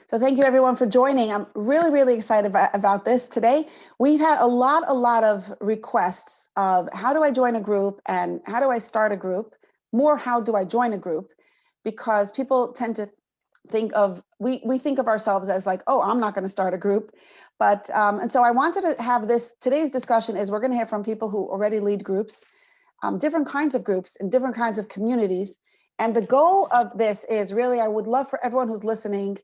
So thank you everyone for joining. I'm really, really excited about this today. We've had a lot of requests of how do I join a group and how do I start a group? More, how do I join a group? Because people tend to think of, we think of ourselves as like, oh, I'm not going to start a group. But, and so I wanted to have today's discussion is we're going to hear from people who already lead groups, different kinds of groups and different kinds of communities. And the goal of this is really, I would love for everyone who's listening.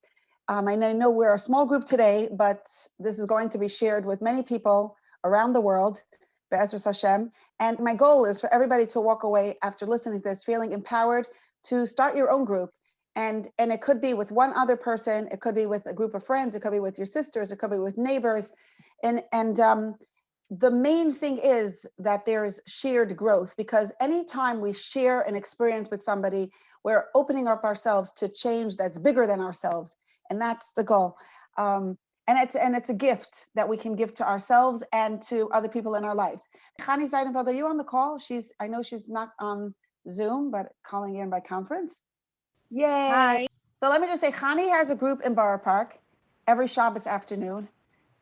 I know we're a small group today, but this is going to be shared with many people around the world, Be'ezras Hashem. And my goal is for everybody to walk away after listening to this feeling empowered to start your own group. And it could be with one other person, it could be with a group of friends, it could be with your sisters, it could be with neighbors. And the main thing is that there's shared growth, because anytime we share an experience with somebody, we're opening up ourselves to change that's bigger than ourselves. And that's the goal. And it's a gift that we can give to ourselves and to other people in our lives. Hani Seidenfeld, are you on the call? I know she's not on Zoom, but calling in by conference. Yay. Hi. So let me just say, Hani has a group in Borough Park every Shabbos afternoon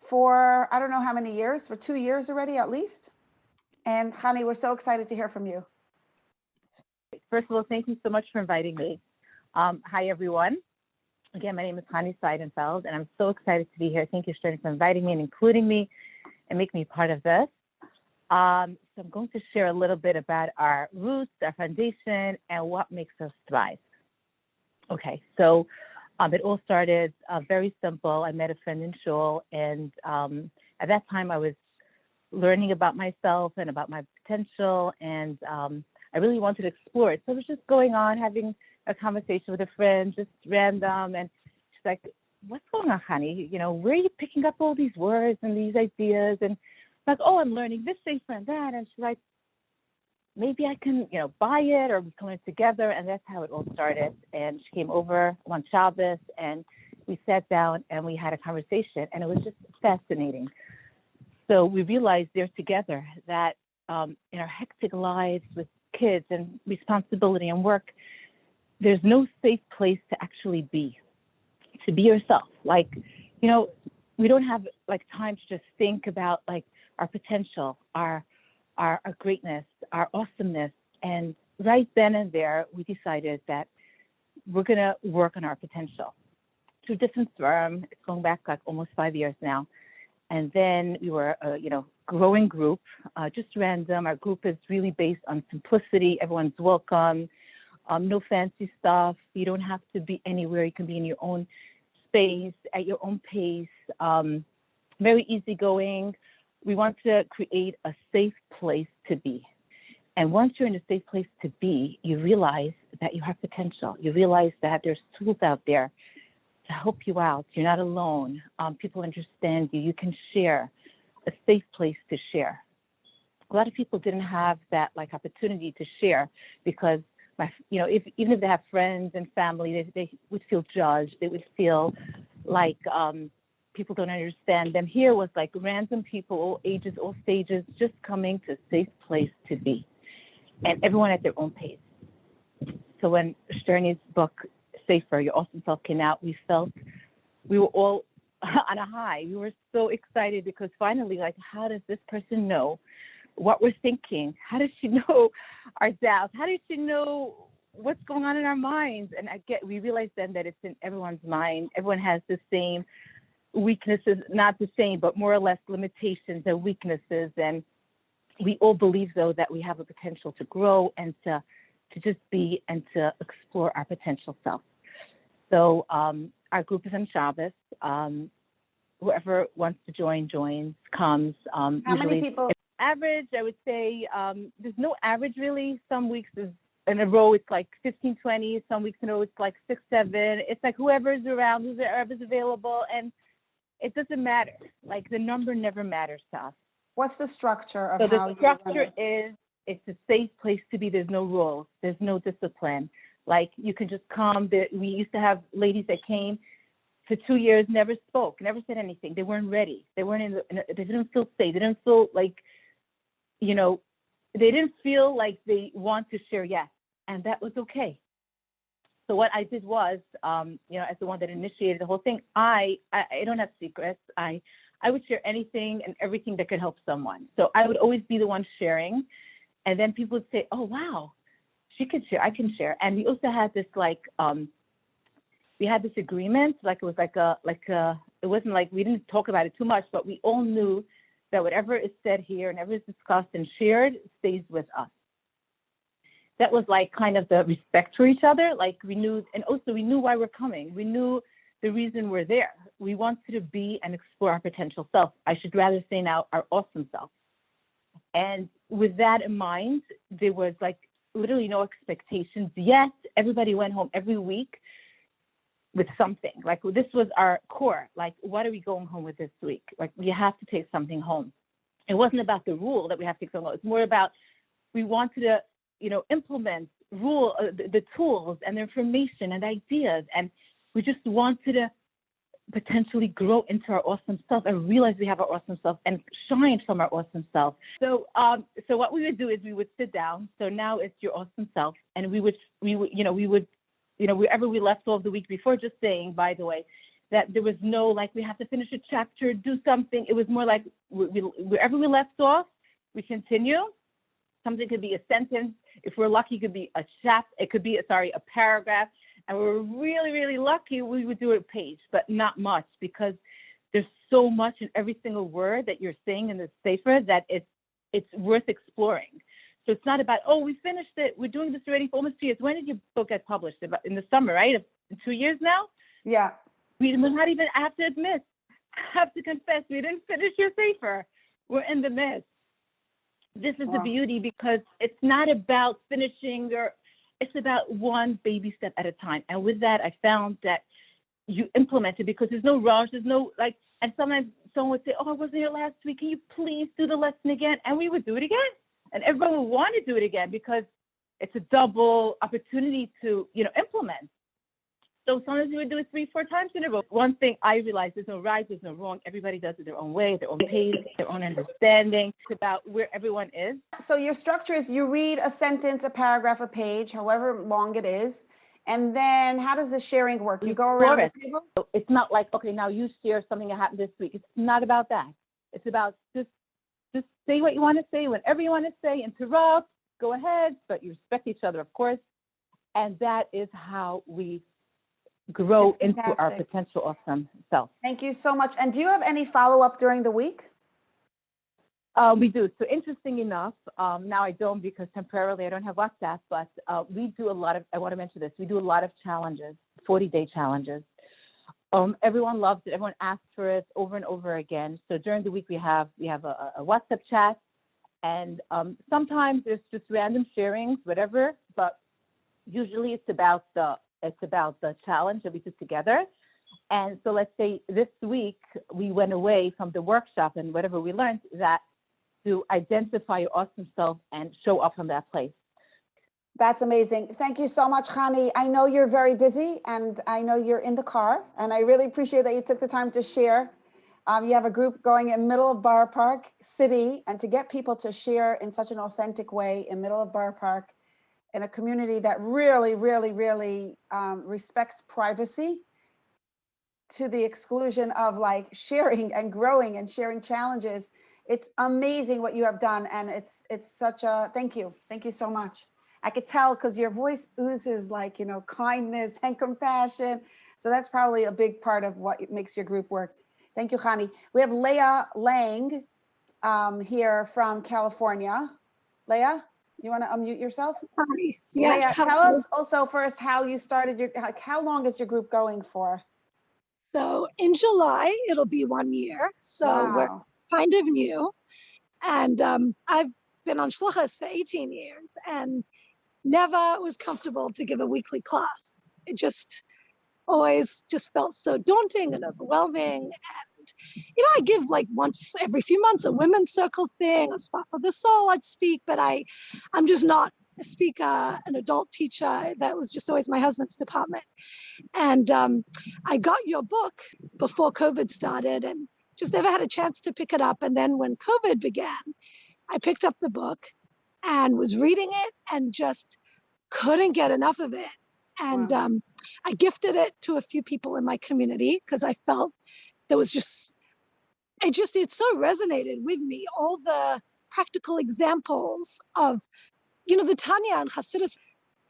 for, I don't know how many years, for 2 years already at least. And Hani, we're so excited to hear from you. First of all, thank you so much for inviting me. Hi, everyone. Again, my name is Hani Seidenfeld, and I'm so excited to be here. Thank you, Sterny, for inviting me and including me and making me part of this. So I'm going to share a little bit about our roots, our foundation, and what makes us thrive. Okay, so it all started very simple. I met a friend in shul, and at that time I was learning about myself and about my potential, and I really wanted to explore it. So I was just going on, having a conversation with a friend, just random, and she's like, what's going on, honey? You know, where are you picking up all these words and these ideas? And I'm like, oh, I'm learning this thing and that. And she's like, maybe I can, buy it, or we can learn together. And that's how it all started. And she came over one Shabbos, and we sat down and we had a conversation, and it was just fascinating. So we realized there together that in our hectic lives with kids and responsibility and work, there's no safe place to actually be yourself. Like, we don't have like time to just think about like our potential, our greatness, our awesomeness. And right then and there, we decided that we're gonna work on our potential through different firms. It's going back like almost 5 years now. And then we were, growing group, just random. Our group is really based on simplicity. Everyone's welcome. No fancy stuff. You don't have to be anywhere. You can be in your own space, at your own pace. Very easygoing. We want to create a safe place to be. And once you're in a safe place to be, you realize that you have potential. You realize that there's tools out there to help you out. You're not alone. People understand you. You can share, a safe place to share. A lot of people didn't have that like opportunity to share because even if they have friends and family, they would feel judged. They would feel like people don't understand them. Here was like random people, all ages, all stages, just coming to a safe place to be, and everyone at their own pace. So when Sterny's book, Safer, Your Awesome Self, came out, we felt we were all on a high. We were so excited because finally, like, how does this person know what we're thinking? How does she know our doubts? How does she know what's going on in our minds? And we realized then that it's in everyone's mind. Everyone has the same weaknesses, not the same, but more or less limitations and weaknesses. And we all believe, though, that we have a potential to grow and to just be and to explore our potential self. So our group is on Shabbos. Whoever wants to join, joins, comes. How many people? Average, I would say, there's no average really. Some weeks is in a row, it's like 15, 20. Some weeks in a row, it's like 6, 7. It's like whoever's around, whoever's available. And it doesn't matter. Like the number never matters to us. What's the structure of so how the structure is, it's a safe place to be. There's no rules. There's no discipline. Like you can just come. We used to have ladies that came for 2 years, never spoke, never said anything. They weren't ready. They weren't they didn't feel safe. They didn't feel like, they didn't feel like they want to share yet. And that was okay. So what I did was, as the one that initiated the whole thing, I don't have secrets. I would share anything and everything that could help someone. So I would always be the one sharing, and then people would say, "Oh wow, she can share. I can share." And we also had this we had this agreement, it was it wasn't like we didn't talk about it too much, but we all knew that whatever is said here and whatever is discussed and shared stays with us. That was like kind of the respect for each other. Like we knew, and also we knew why we're coming. We knew the reason we're there. We wanted to be and explore our potential self. I should rather say now our awesome self. And with that in mind, there was like literally no expectations. Yes, everybody went home every week with something. Like this was our core. Like, what are we going home with this week? Like we have to take something home. It wasn't about the rule that we have to take something home. It's more about we wanted to, implement the tools and the information and ideas, and we just wanted to potentially grow into our awesome self and realize we have our awesome self and shine from our awesome self. So what we would do is we would sit down. So now it's your awesome self, and we would wherever we left off the week before, just saying, by the way, that there was no like we have to finish a chapter, do something. It was more like wherever we left off, we continue. Something could be a sentence. If we're lucky, it could be a it could be a paragraph. And we're really, really lucky, we would do a page, but not much, because there's so much in every single word that you're saying in the sefer that it's worth exploring. So it's not about, oh, we finished it. We're doing this already for almost 2 years. When did your book get published? About in the summer, right? 2 years now? Yeah. We're not even, I have to admit, I have to confess, we didn't finish your sefer. We're in the midst. This is the beauty, because it's not about finishing, it's about one baby step at a time. And with that, I found that you implement it, because there's no rush, there's no and sometimes someone would say, oh, I wasn't here last week. Can you please do the lesson again? And we would do it again. And everyone would want to do it again, because it's a double opportunity to, implement. So sometimes we would do it 3-4 times in a row. One thing I realized, there's no right, there's no wrong. Everybody does it their own way, their own pace, their own understanding. It's about where everyone is. So your structure is you read a sentence, a paragraph, a page, however long it is. And then how does the sharing work? You go around the table? So it's not like, okay, now you share something that happened this week. It's not about that. It's about just say what you want to say, whenever you want to say, interrupt, go ahead, but you respect each other, of course. And that is how we grow into our potential awesome self. Thank you so much. And do you have any follow-up during the week? We do. So interesting enough, now I don't, because temporarily I don't have WhatsApp, but we do a lot of, I want to mention this, we do a lot of challenges, 40-day challenges. Everyone loves it. Everyone asks for it over and over again. So during the week we have a WhatsApp chat, and sometimes there's just random sharings, whatever, but usually it's about the challenge that we did together. And so let's say this week we went away from the workshop, and whatever we learned, that to identify your awesome self and show up from that place. That's amazing. Thank you so much, Hani. I know you're very busy, and I know you're in the car, and I really appreciate that you took the time to share. You have a group going in middle of Borough Park City, and to get people to share in such an authentic way in middle of Borough Park, in a community that really, really, really respects privacy to the exclusion of like sharing and growing and sharing challenges. It's amazing what you have done. And it's such a, thank you so much. I could tell, because your voice oozes like, kindness and compassion. So that's probably a big part of what makes your group work. Thank you, Hani. We have Leia Lang here from California. Leia, you want to unmute yourself? Hi. Yes. Leia, tell us also first how you started how long is your group going for? So in July, it'll be 1 year. So we're kind of new. And I've been on Shluchas for 18 years and never was comfortable to give a weekly class. It just always just felt so daunting and overwhelming. And, I give like once every few months a women's circle thing, a spot for the soul I'd speak, but I'm just not a speaker, an adult teacher. That was just always my husband's department. And I got your book before COVID started and just never had a chance to pick it up. And then when COVID began, I picked up the book and was reading it and just couldn't get enough of it. And I gifted it to a few people in my community because I felt there was it so resonated with me. All the practical examples of, the Tanya and Hasidus,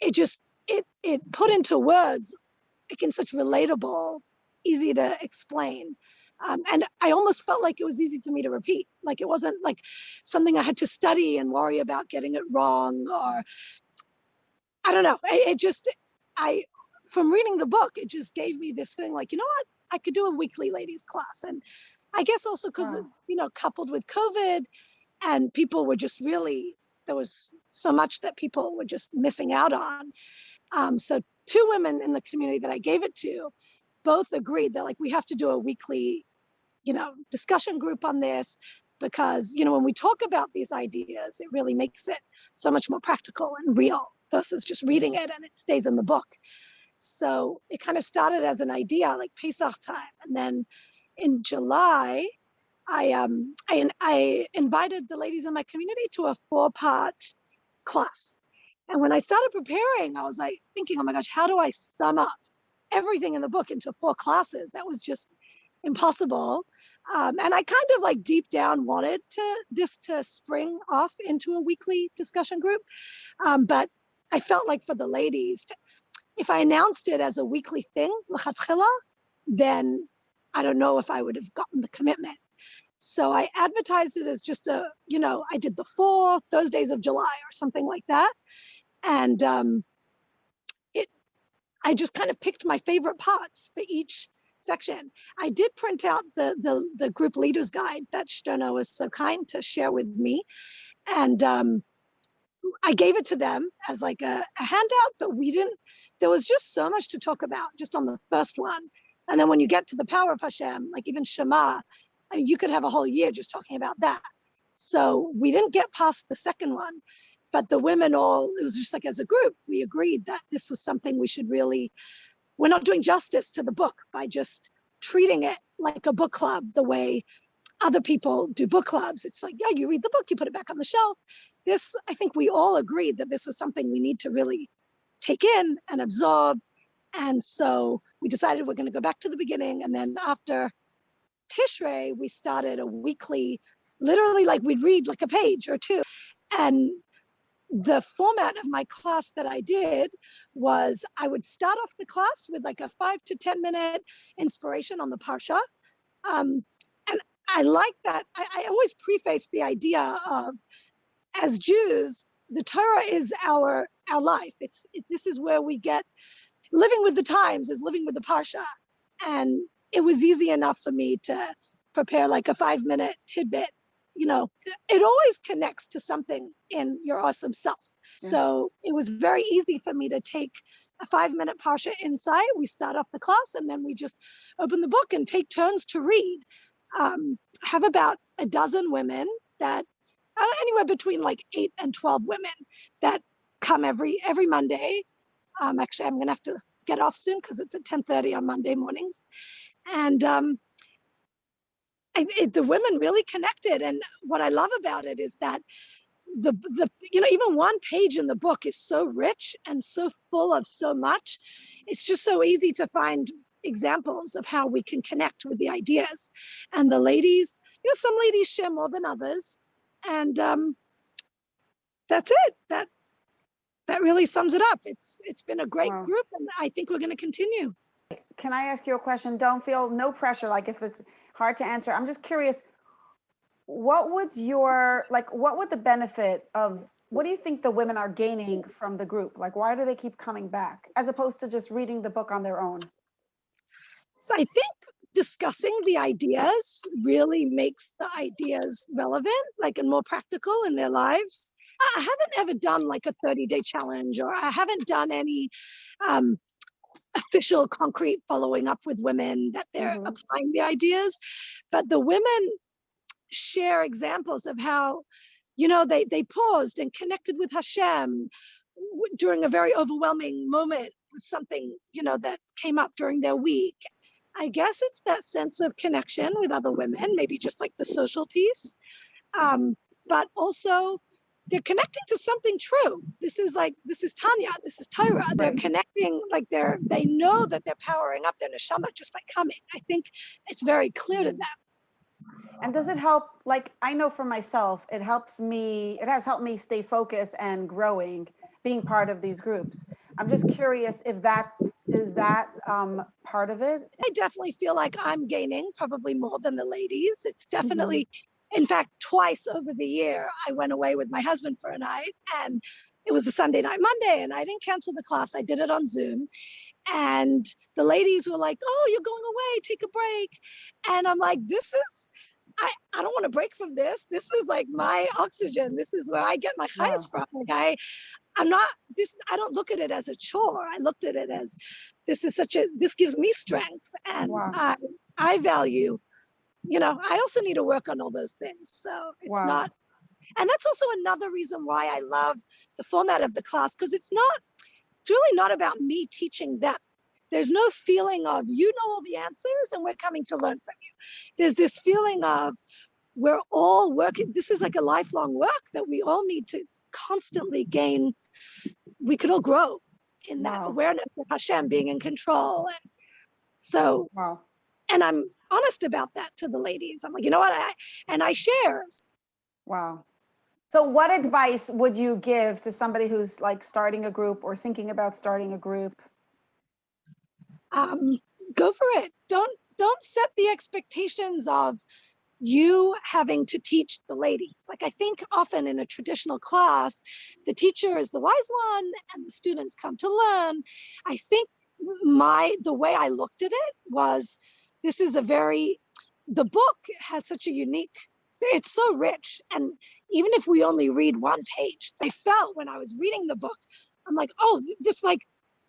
it put into words, like in such relatable, easy to explain. And I almost felt like it was easy for me to repeat. Like it wasn't like something I had to study and worry about getting it wrong, or I don't know. From reading the book, it just gave me this thing like, you know what? I could do a weekly ladies class. And I guess also because, coupled with COVID, and people were just really, there was so much that people were just missing out on. So two women in the community that I gave it to both agreed that like, we have to do a weekly, discussion group on this, because, when we talk about these ideas, it really makes it so much more practical and real versus just reading it and it stays in the book. So it kind of started as an idea like Pesach time. And then in July, I invited the ladies in my community to a 4-part class. And when I started preparing, I was like thinking, oh my gosh, how do I sum up everything in the book into 4 classes? That was just impossible. And I kind of like deep down wanted this to spring off into a weekly discussion group. But I felt like for the ladies, if I announced it as a weekly thing, then I don't know if I would have gotten the commitment. So I advertised it as just I did the 4 Thursdays of July or something like that. And I just kind of picked my favorite parts for each section. I did print out the group leaders guide that Sterny was so kind to share with me. And I gave it to them as like a handout, but there was just so much to talk about just on the first one. And then when you get to the power of Hashem, like even Shema, you could have a whole year just talking about that. So we didn't get past the second one, but the women it was just like as a group, we agreed that this was something we're not doing justice to the book by just treating it like a book club the way other people do book clubs. It's like, yeah, you read the book, you put it back on the shelf. I think we all agreed that this was something we need to really take in and absorb. And so we decided we're going to go back to the beginning. And then after Tishrei, we started a weekly, literally like we'd read like a page or two. And the format of my class that I did was I would start off the class with like a 5 to 10 minute inspiration on the Parsha. And I like that. I always preface the idea of, as Jews, the Torah is our life. This is where we get living with the times, is living with the Parsha. And it was easy enough for me to prepare like a 5-minute tidbit. It always connects to something in your awesome self. Yeah. So it was very easy for me to take a 5-minute Parsha insight. We start off the class and then we just open the book and take turns to read. Have about a dozen women that anywhere between like 8 and 12 women that come every Monday. Actually, I'm going to have to get off soon because it's at 10:30 on Monday mornings. And the women really connected. And what I love about it is that the even one page in the book is so rich and so full of so much. It's just so easy to find examples of how we can connect with the ideas. And the ladies, some ladies share more than others. And that's it. That really sums it up. It's been a great group, and I think we're going to continue. Can I ask you a question? Don't feel no pressure. Like if it's hard to answer, I'm just curious. What would the benefit of, what do you think the women are gaining from the group? Like, why do they keep coming back as opposed to just reading the book on their own? So I think discussing the ideas really makes the ideas relevant, like, and more practical in their lives. I haven't ever done like a 30-day challenge, or I haven't done any official concrete following up with women that they're applying the ideas, but the women share examples of how, they paused and connected with Hashem during a very overwhelming moment with something, that came up during their week. I guess it's that sense of connection with other women, maybe just like the social piece, but also they're connecting to something true. This is Tanya, this is Torah. They're connecting, like they know that they're powering up their neshama just by coming. I think it's very clear to them. And does it help, like, I know for myself, it has helped me stay focused and growing, being part of these groups. I'm just curious if that is part of it. I definitely feel like I'm gaining probably more than the ladies. It's definitely, in fact, twice over the year, I went away with my husband for a night, and it was a Sunday night, Monday, and I didn't cancel the class. I did it on Zoom. And the ladies were like, "Oh, you're going away, take a break." And I'm like, I don't want to break from this. This is like my oxygen. This is where I get my highest from. Like I don't look at it as a chore. I looked at it as this gives me strength. And I value, I also need to work on all those things. So it's not, and that's also another reason why I love the format of the class, because it's really not about me teaching them. There's no feeling of, you know all the answers and we're coming to learn from you. There's this feeling of, we're all working. This is like a lifelong work that we all need to constantly gain. We could all grow in that awareness of Hashem being in control. And so, and I'm honest about that to the ladies. I'm like, you know what? I share. Wow. So what advice would you give to somebody who's like starting a group or thinking about starting a group? Go for it. Don't set the expectations of you having to teach the ladies. Like, I think often in a traditional class, the teacher is the wise one and the students come to learn. I think the way I looked at it was, the book has such a unique, it's so rich. And even if we only read one page, I felt when I was reading the book, I'm like, oh,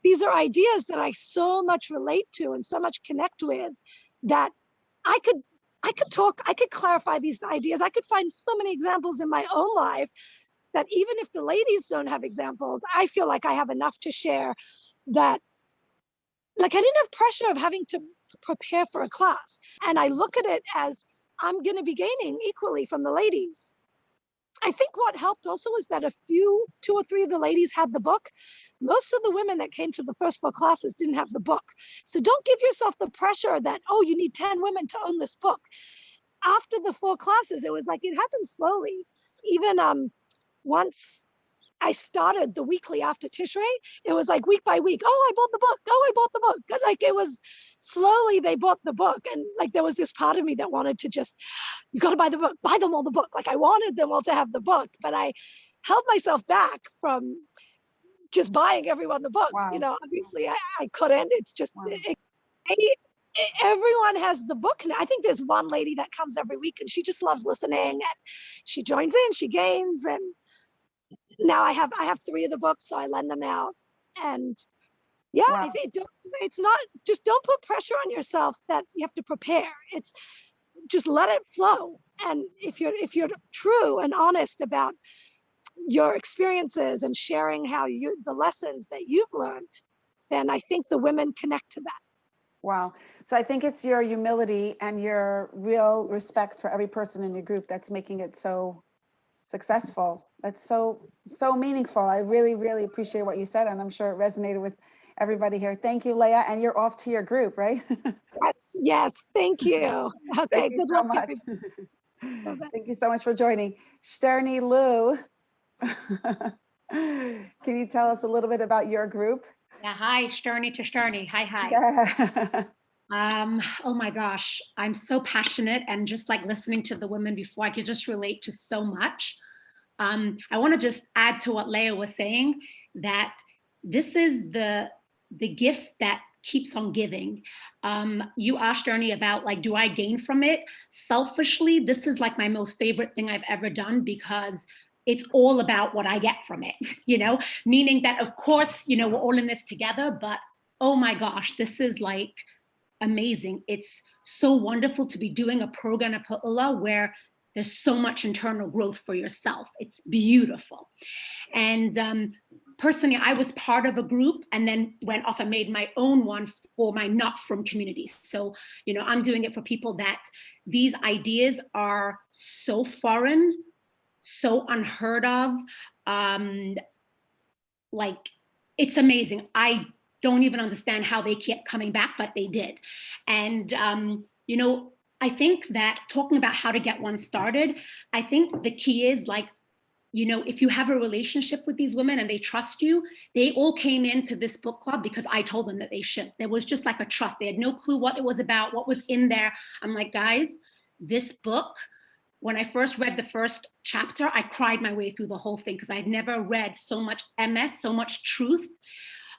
these are ideas that I so much relate to and so much connect with, that I could clarify these ideas. I could find so many examples in my own life that even if the ladies don't have examples, I feel like I have enough to share, that like I didn't have pressure of having to prepare for a class. And I look at it as, I'm going to be gaining equally from the ladies. I think what helped also was that two or three of the ladies had the book. Most of the women that came to the first 4 classes didn't have the book. So don't give yourself the pressure that, oh, you need 10 women to own this book. After the 4 classes, it was like, it happened slowly. Even once I started the weekly after Tishrei, it was like week by week, oh, I bought the book. Oh, I bought the book. Like, it was slowly they bought the book. And like, there was this part of me that wanted to just, you got to buy the book, buy them all the book. Like, I wanted them all to have the book, but I held myself back from just buying everyone the book. Obviously I couldn't. It's just, everyone has the book. And I think there's one lady that comes every week and she just loves listening, and she joins in, she gains. And now I have 3 of the books, so I lend them out. And I think don't put pressure on yourself that you have to prepare. It's just let it flow. And if you're true and honest about your experiences and sharing the lessons that you've learned, then I think the women connect to that. Wow. So I think it's your humility and your real respect for every person in your group that's making it so successful. That's so meaningful. I really, really appreciate what you said, and I'm sure it resonated with everybody here. Thank you, Leia. And you're off to your group, right? Yes. Thank you. Okay. Thank you so much. Thank you so much for joining. Sterny Lou, can you tell us a little bit about your group? Yeah. Hi, Sterny to Sterny. Hi. Yeah. Oh my gosh, I'm so passionate, and just like listening to the women before, I could just relate to so much. I want to just add to what Leia was saying, that this is the gift that keeps on giving. You asked Sterny about, like, do I gain from it? Selfishly, this is like my most favorite thing I've ever done, because it's all about what I get from it, meaning that, of course, we're all in this together, but oh my gosh, this is like amazing. It's so wonderful to be doing a program at Pa'ula where there's so much internal growth for yourself. It's beautiful. And personally, I was part of a group and then went off and made my own one for my not from communities. So, I'm doing it for people that these ideas are so foreign so unheard of. Like, it's amazing. I don't even understand how they kept coming back, but they did. And, you know, I think that talking about how to get one started, I think the key is like, you know, if you have a relationship with these women and they trust you, they all came into this book club because I told them that they should. There was just like a trust. They had no clue what it was about, what was in there. I'm like, guys, this book, when I first read the first chapter, I cried my way through the whole thing because I had never read so much MS, so much truth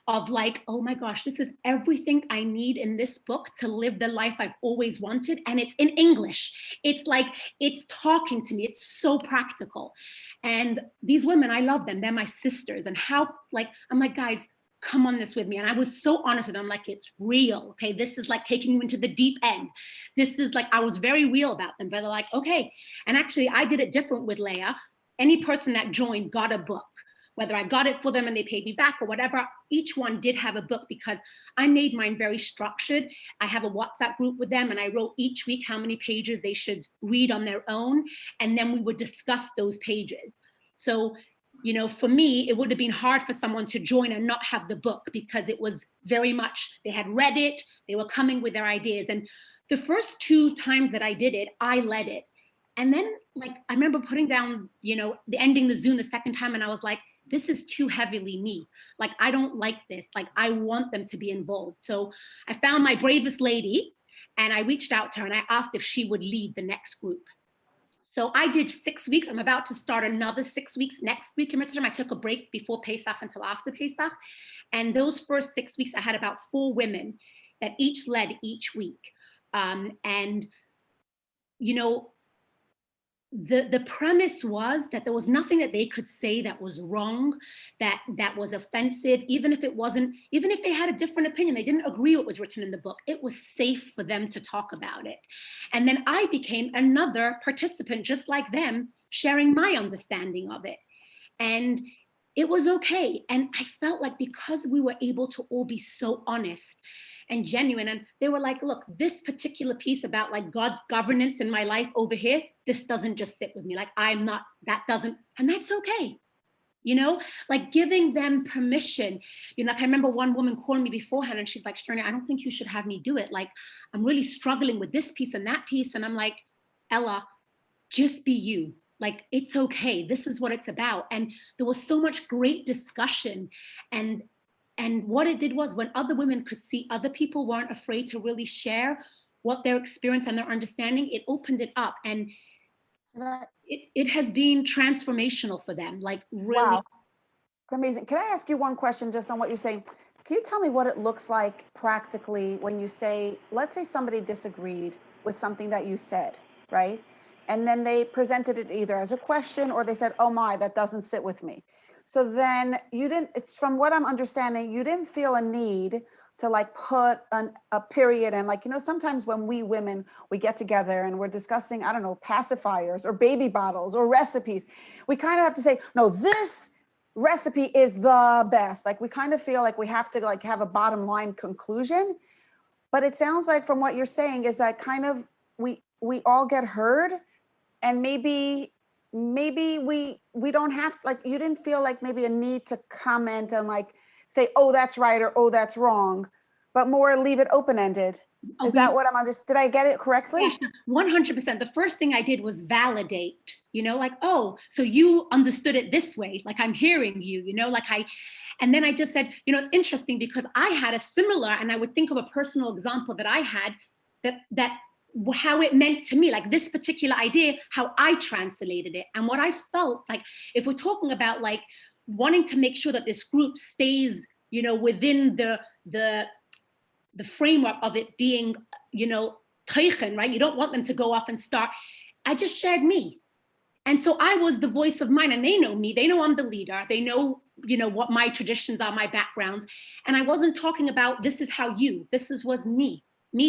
of like, oh my gosh, this is everything I need in this book to live the life I've always wanted. And it's in English. It's like, it's talking to me. It's so practical. And these women, I love them. They're my sisters. And how, like, I'm like, guys, come on this with me. And I was so honest with them. I'm like, it's real. Okay. This is like taking you into the deep end. This is like, I was very real about them, but they're like, okay. And actually I did it different with Leia. Any person that joined got a book. Whether I got it for them and they paid me back or whatever, each one did have a book because I made mine very structured. I have a WhatsApp group with them and I wrote each week how many pages they should read on their own. And then we would discuss those pages. So, you know, for me, it would have been hard for someone to join and not have the book because it was very much, they had read it, they were coming with their ideas. And the first 2 times that I did it, I led it. And then like, I remember putting down, you know, ending the Zoom the second time and I was like, this is too heavily me. Like, I don't like this. Like, I want them to be involved. So I found my bravest lady and I reached out to her and I asked if she would lead the next group. So I did 6 weeks. I'm about to start another 6 weeks next week in Rotterdam. I took a break before Pesach until after Pesach. And those first 6 weeks, I had about 4 women that each led each week. And, you know, the premise was that there was nothing that they could say that was wrong, that was offensive, even if it wasn't, even if they had a different opinion, they didn't agree what was written in the book, it was safe for them to talk about it. And then I became another participant just like them, sharing my understanding of it. And it was okay. And I felt like because we were able to all be so honest and genuine, and they were like, look, this particular piece about like God's governance in my life over here, this doesn't just sit with me. Like, I'm not, that doesn't, and that's okay. You know, like giving them permission. You know, like I remember one woman calling me beforehand and she's like, Sterny, I don't think you should have me do it. Like, I'm really struggling with this piece and that piece. And I'm like, Ella, just be you. Like, it's okay. This is what it's about. And there was so much great discussion. And what it did was when other women could see other people weren't afraid to really share what their experience and their understanding, it opened it up. And it has been transformational for them. Like, really. Wow. It's amazing. Can I ask you one question just on what you're saying? Can you tell me what it looks like practically when you say, let's say somebody disagreed with something that you said, right? And then they presented it either as a question or they said, oh my, that doesn't sit with me. So then you didn't, it's from what I'm understanding, you didn't feel a need to like put a period and like, you know, sometimes when we women, we get together and we're discussing, I don't know, pacifiers or baby bottles or recipes, we kind of have to say, no, this recipe is the best. Like we kind of feel like we have to like have a bottom line conclusion. But it sounds like from what you're saying is that kind of we all get heard, and maybe we don't have, like, you didn't feel like maybe a need to comment and like say, oh, that's right, or oh, that's wrong, but more leave it open-ended. Is that what I'm understanding? Did I get it correctly? Yeah, 100%. The first thing I did was validate, you know, like, oh, so you understood it this way, like I'm hearing you, you know, like and then I just said, you know, it's interesting because I had a similar, and I would think of a personal example that I had that how it meant to me, like this particular idea, how I translated it. And what I felt like, if we're talking about like wanting to make sure that this group stays, you know, within the framework of it being, you know, teichen, right? You don't want them to go off and start. I just shared me. And so I was the voice of mine, and they know me. They know I'm the leader. They know, you know, what my traditions are, my backgrounds. And I wasn't talking about, this is how you, was me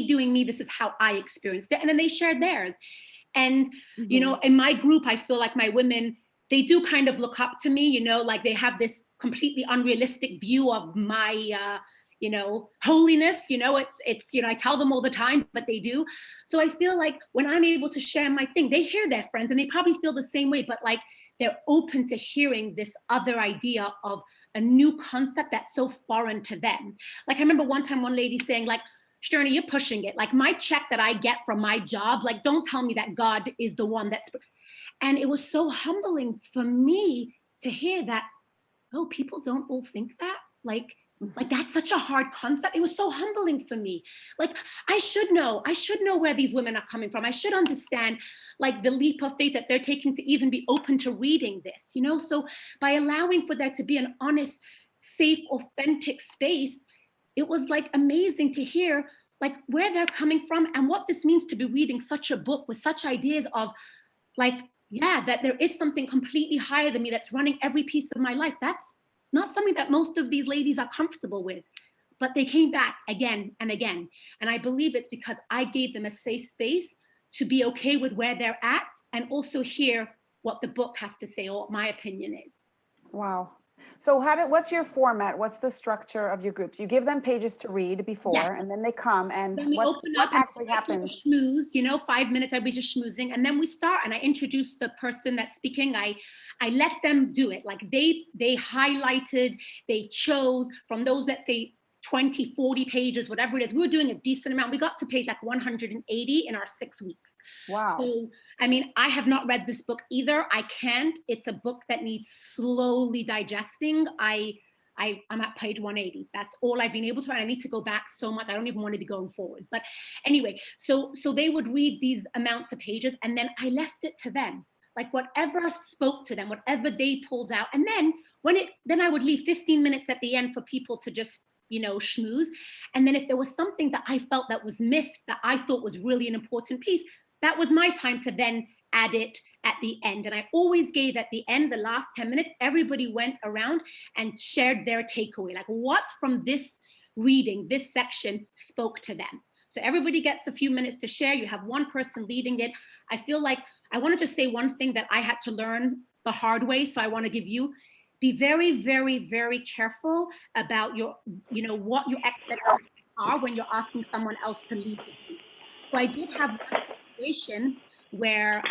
doing me. This is how I experienced it. And then they shared theirs. And, you know, in my group, I feel like my women, they do kind of look up to me, you know, like they have this completely unrealistic view of my, you know, holiness, you know, it's, you know, I tell them all the time, but they do. So I feel like when I'm able to share my thing, they hear their friends and they probably feel the same way, but like they're open to hearing this other idea of a new concept that's so foreign to them. Like I remember one time one lady saying like, Sterny, you're pushing it. Like my check that I get from my job, like don't tell me that God is the one that's, and it was so humbling for me to hear that, oh, people don't all think that. Like that's such a hard concept. It was so humbling for me. Like I should know where these women are coming from. I should understand like the leap of faith that they're taking to even be open to reading this, you know? So by allowing for there to be an honest, safe, authentic space, it was like amazing to hear like where they're coming from and what this means to be reading such a book with such ideas of like, yeah, that there is something completely higher than me that's running every piece of my life. That's not something that most of these ladies are comfortable with, but they came back again and again. And I believe it's because I gave them a safe space to be okay with where they're at and also hear what the book has to say or what my opinion is. Wow. So what's your format? What's the structure of your groups? You give them pages to read before, and then they come, and then we open what up actually happens? Schmooze, you know, 5 minutes, everybody just schmoozing, and then we start, and I introduce the person that's speaking. I let them do it. Like they highlighted, they chose from those that say 20, 40 pages, whatever it is. We were doing a decent amount. We got to page like 180 in our 6 weeks. Wow. So, I mean, I have not read this book either. I can't. It's a book that needs slowly digesting. I'm at page 180. That's all I've been able to, and I need to go back so much. I don't even want to be going forward. But anyway, so they would read these amounts of pages, and then I left it to them. Like whatever spoke to them, whatever they pulled out. And then then I would leave 15 minutes at the end for people to just, you know, schmooze. And then if there was something that I felt that was missed, that I thought was really an important piece, that was my time to then add it at the end. And I always gave at the end, the last 10 minutes, everybody went around and shared their takeaway. Like what from this reading, this section spoke to them. So everybody gets a few minutes to share. You have one person leading it. I feel like I want to just say one thing that I had to learn the hard way. So I want to give you, be very, very, very careful about your, you know, what your expectations are when you're asking someone else to lead the group. So I did have one situation where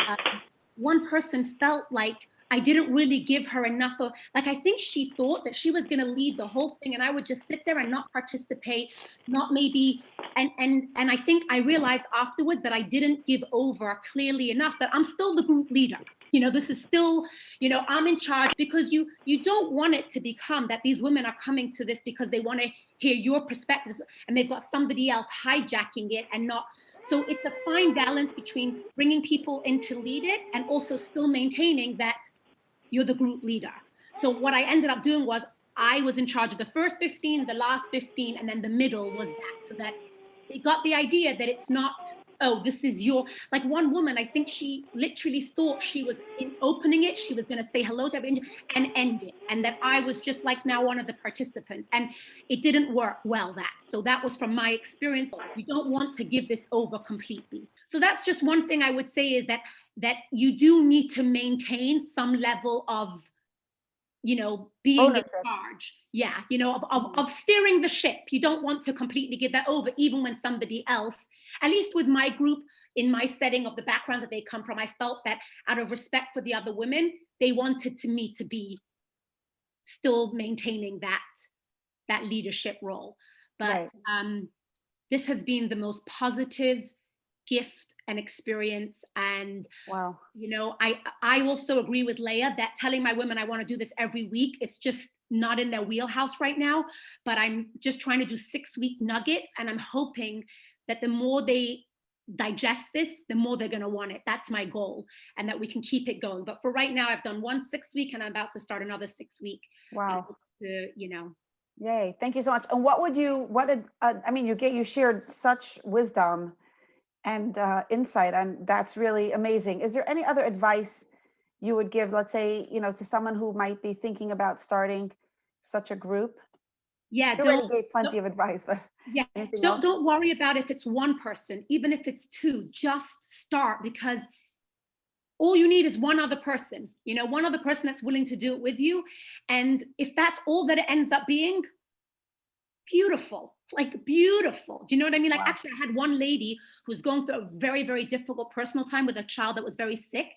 one person felt like I didn't really give her enough of, like, I think she thought that she was going to lead the whole thing and I would just sit there and not participate, not maybe, and I think I realized afterwards that I didn't give over clearly enough that I'm still the group leader. You know, this is still, you know, I'm in charge, because you don't want it to become that these women are coming to this because they want to hear your perspectives and they've got somebody else hijacking it and not. So it's a fine balance between bringing people in to lead it and also still maintaining that you're the group leader. So what I ended up doing was I was in charge of the first 15, the last 15, and then the middle was that, so that they got the idea that it's not, oh, this is your, like one woman, I think she literally thought she was in opening it, she was going to say hello to everyone and end it, and that I was just like now one of the participants, and it didn't work well, that. So that was from my experience. You don't want to give this over completely. So that's just one thing I would say, is that you do need to maintain some level of, you know, being ownership in charge. Yeah, you know, of steering the ship. You don't want to completely give that over, even when somebody else, at least with my group, in my setting of the background that they come from, I felt that out of respect for the other women, they wanted me to be still maintaining that leadership role. But this has been the most positive gift and experience. And wow, you know, I also agree with Leia that telling my women I want to do this every week, it's just not in their wheelhouse right now. But I'm just trying to do 6-week nuggets, and I'm hoping that the more they digest this, the more they're going to want it. That's my goal, and that we can keep it going. But for right now, I've done one 6-week, and I'm about to start another 6-week. Wow. You know. Yay! Thank you so much. And I mean, you shared such wisdom and insight, and that's really amazing. Is there any other advice you would give, let's say, you know, to someone who might be thinking about starting such a group? Yeah, you already gave plenty of advice, but yeah, don't worry about if it's one person, even if it's two, just start, because all you need is one other person, you know, one other person that's willing to do it with you. And if that's all that it ends up being, beautiful. like beautiful. Do you know what I mean? Like Wow. actually I had one lady who was going through a very, very difficult personal time with a child that was very sick,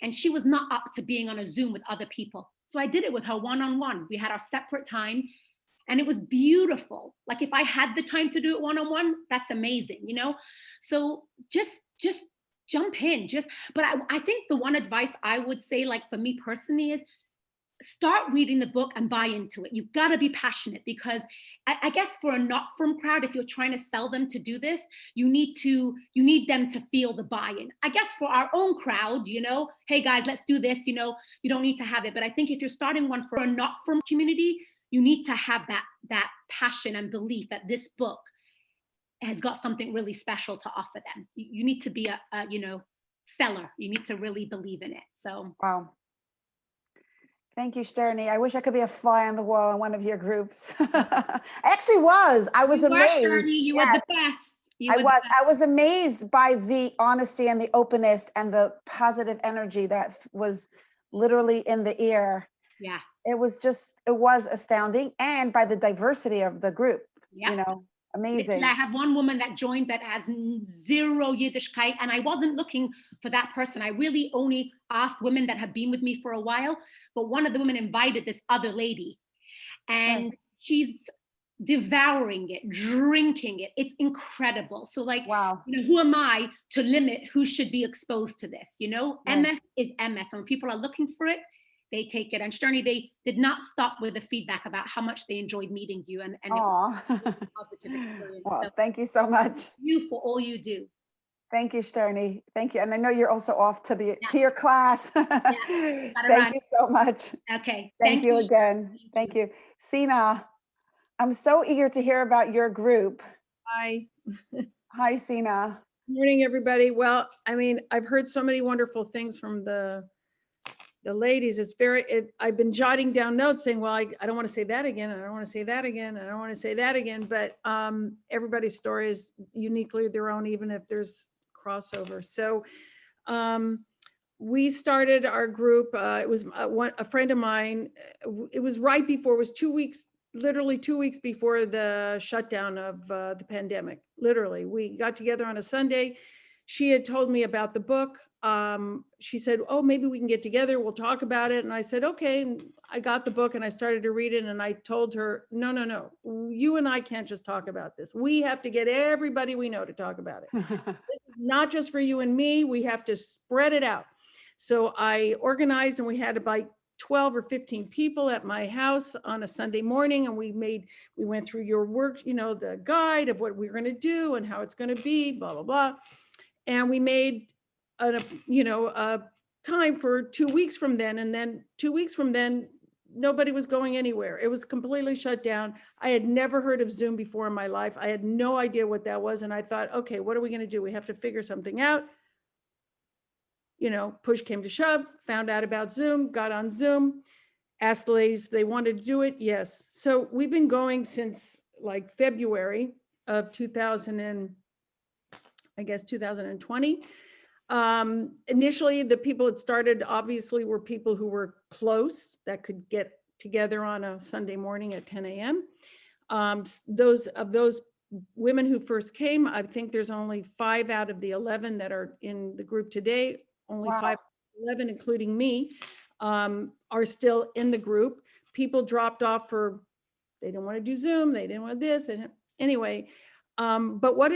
and she was not up to being on a Zoom with other people. So I did it with her one-on-one. We had our separate time, and it was beautiful. Like if I had the time to do it one-on-one, that's amazing, you know? So just jump in. But I think the one advice I would say, like for me personally, is start reading the book and buy into it. You've got to be passionate, because I guess for a not from crowd, if you're trying to sell them to do this, you need them to feel the buy-in. I guess for our own crowd, you know, hey guys, let's do this, you know, you don't need to have it. But I think if you're starting one for a not from community, you need to have that passion and belief that this book has got something really special to offer them. You need to be a you know, seller. You need to really believe in it. So wow. Thank you, Sterny. I wish I could be a fly on the wall in one of your groups. I actually was. I was amazed. Sterny, you were the best. I was amazed by the honesty and the openness and the positive energy that was literally in the air. Yeah. It was astounding. And by the diversity of the group, you know, amazing. I have one woman that joined that has zero Yiddishkeit, and I wasn't looking for that person. I really only asked women that have been with me for a while, but one of the women invited this other lady, and she's devouring it, drinking it. It's incredible. So like, wow. You know, who am I to limit who should be exposed to this? You know, MS is MS. When people are looking for it, they take it. And Sterny, they did not stop with the feedback about how much they enjoyed meeting you, and it was a positive experience. Well, so thank you so much. You for all you do. Thank you, Sterny. Thank you. And I know you're also off to your class. Thank you so much. Okay. Thank you again. Thank you. Cena, I'm so eager to hear about your group. Hi. Hi, Cena. Morning, everybody. Well, I mean, I've heard so many wonderful things from the ladies. I've been jotting down notes saying, well, I don't want to say that again. And I don't want to say that again. And I don't want to say that again. But everybody's story is uniquely their own, even if there's crossover. So we started our group. It was a friend of mine. It was right before, it was 2 weeks, literally 2 weeks before the shutdown of the pandemic. Literally, we got together on a Sunday. She had told me about the book. She said, oh, maybe we can get together. We'll talk about it. And I said, okay. And I got the book and I started to read it. And I told her, no, you and I can't just talk about this. We have to get everybody we know to talk about it. This is not just for you and me. We have to spread it out. So I organized, and we had about 12 or 15 people at my house on a Sunday morning. And we went through your work, you know, the guide of what we're going to do and how it's going to be, blah, blah, blah. And we made a time for 2 weeks from then. And then 2 weeks from then, nobody was going anywhere. It was completely shut down. I had never heard of Zoom before in my life. I had no idea what that was. And I thought, okay, what are we going to do? We have to figure something out. You know, push came to shove, found out about Zoom, got on Zoom, asked the ladies if they wanted to do it. Yes. So we've been going since like February of 2020. Initially, the people that started obviously were people who were close that could get together on a Sunday morning at 10 a.m. Those women who first came, I think there's only 5 out of the 11 that are in the group today. Only 5, 11, including me, are still in the group. People dropped off they didn't want to do Zoom. They didn't want this. Anyway, but what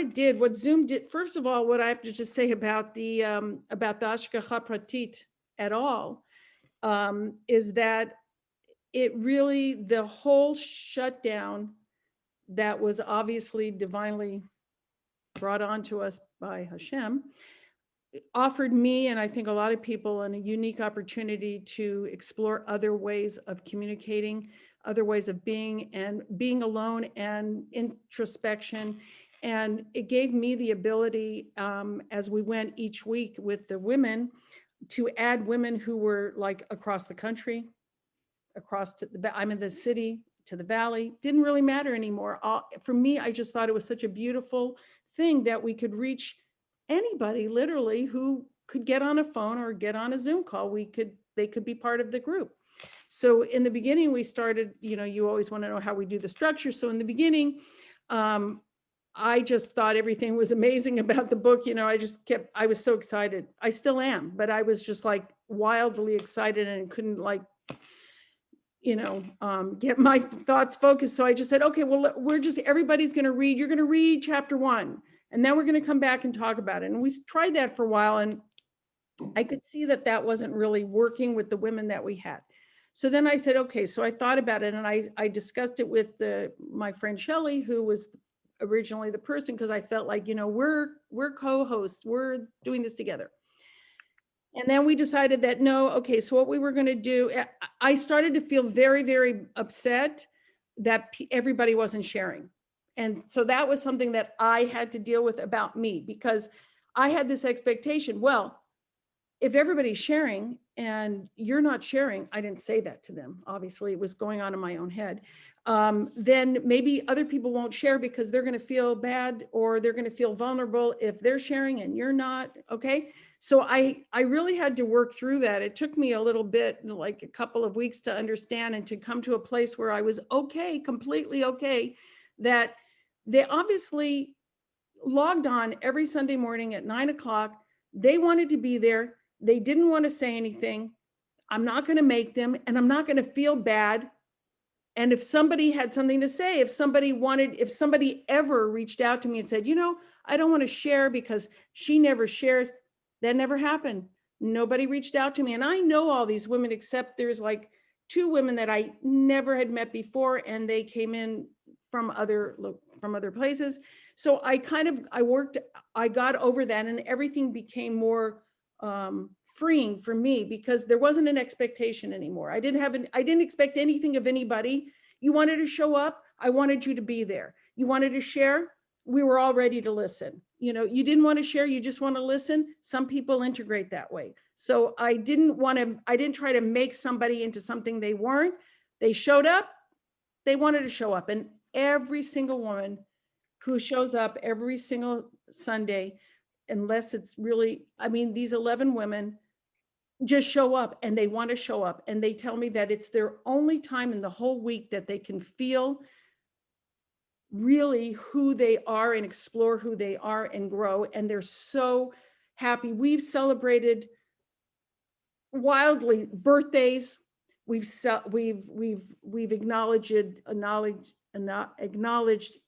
Zoom did, first of all, what I have to just say about the Hashgacha Pratit at all, is that it really, the whole shutdown that was obviously divinely brought on to us by Hashem, offered me, and I think a lot of people, a unique opportunity to explore other ways of communicating, other ways of being alone, and introspection. And it gave me the ability, as we went each week with the women, to add women who were like across the country, I'm in the city, to the valley, didn't really matter anymore. For me, I just thought it was such a beautiful thing that we could reach anybody literally who could get on a phone or get on a Zoom call. They could be part of the group. So in the beginning, we started, you always want to know how we do the structure. So in the beginning, I just thought everything was amazing about the book. You know, I was so excited. I still am, but I was just like wildly excited and couldn't like, get my thoughts focused. So I just said, okay, well, everybody's going to read. You're going to read chapter 1, and then we're going to come back and talk about it. And we tried that for a while, and I could see that that wasn't really working with the women that we had. So then I said, okay, so I thought about it, and I discussed it with my friend Shelley, who was originally the person, because I felt like, we're co-hosts, we're doing this together. And then we decided that no, okay, so what we were going to do, I started to feel very, very upset that everybody wasn't sharing. And so that was something that I had to deal with about me, because I had this expectation, well, if everybody's sharing and you're not sharing, I didn't say that to them, obviously it was going on in my own head, then maybe other people won't share because they're going to feel bad or they're going to feel vulnerable if they're sharing and you're not. Okay. So I really had to work through that. It took me a little bit, like a couple of weeks, to understand and to come to a place where I was okay, completely okay, that they obviously logged on every Sunday morning at 9 o'clock. They wanted to be there. They didn't want to say anything. I'm not going to make them, and I'm not going to feel bad. And if somebody had something to say, if somebody ever reached out to me and said, I don't want to share because she never shares, that never happened. Nobody reached out to me. And I know all these women, except there's like 2 women that I never had met before, and they came in from other places. So I got over that, and everything became more freeing for me, because there wasn't an expectation anymore. I didn't expect anything of anybody. You wanted to show up, I wanted you to be there. You wanted to share, we were all ready to listen. You didn't want to share, you just want to listen. Some people integrate that way. So I didn't try to make somebody into something they weren't. They showed up, they wanted to show up. And every single woman who shows up every single Sunday, unless it's really, these 11 women just show up, and they want to show up, and they tell me that it's their only time in the whole week that they can feel really who they are and explore who they are and grow. And they're so happy. We've celebrated wildly birthdays. We've acknowledged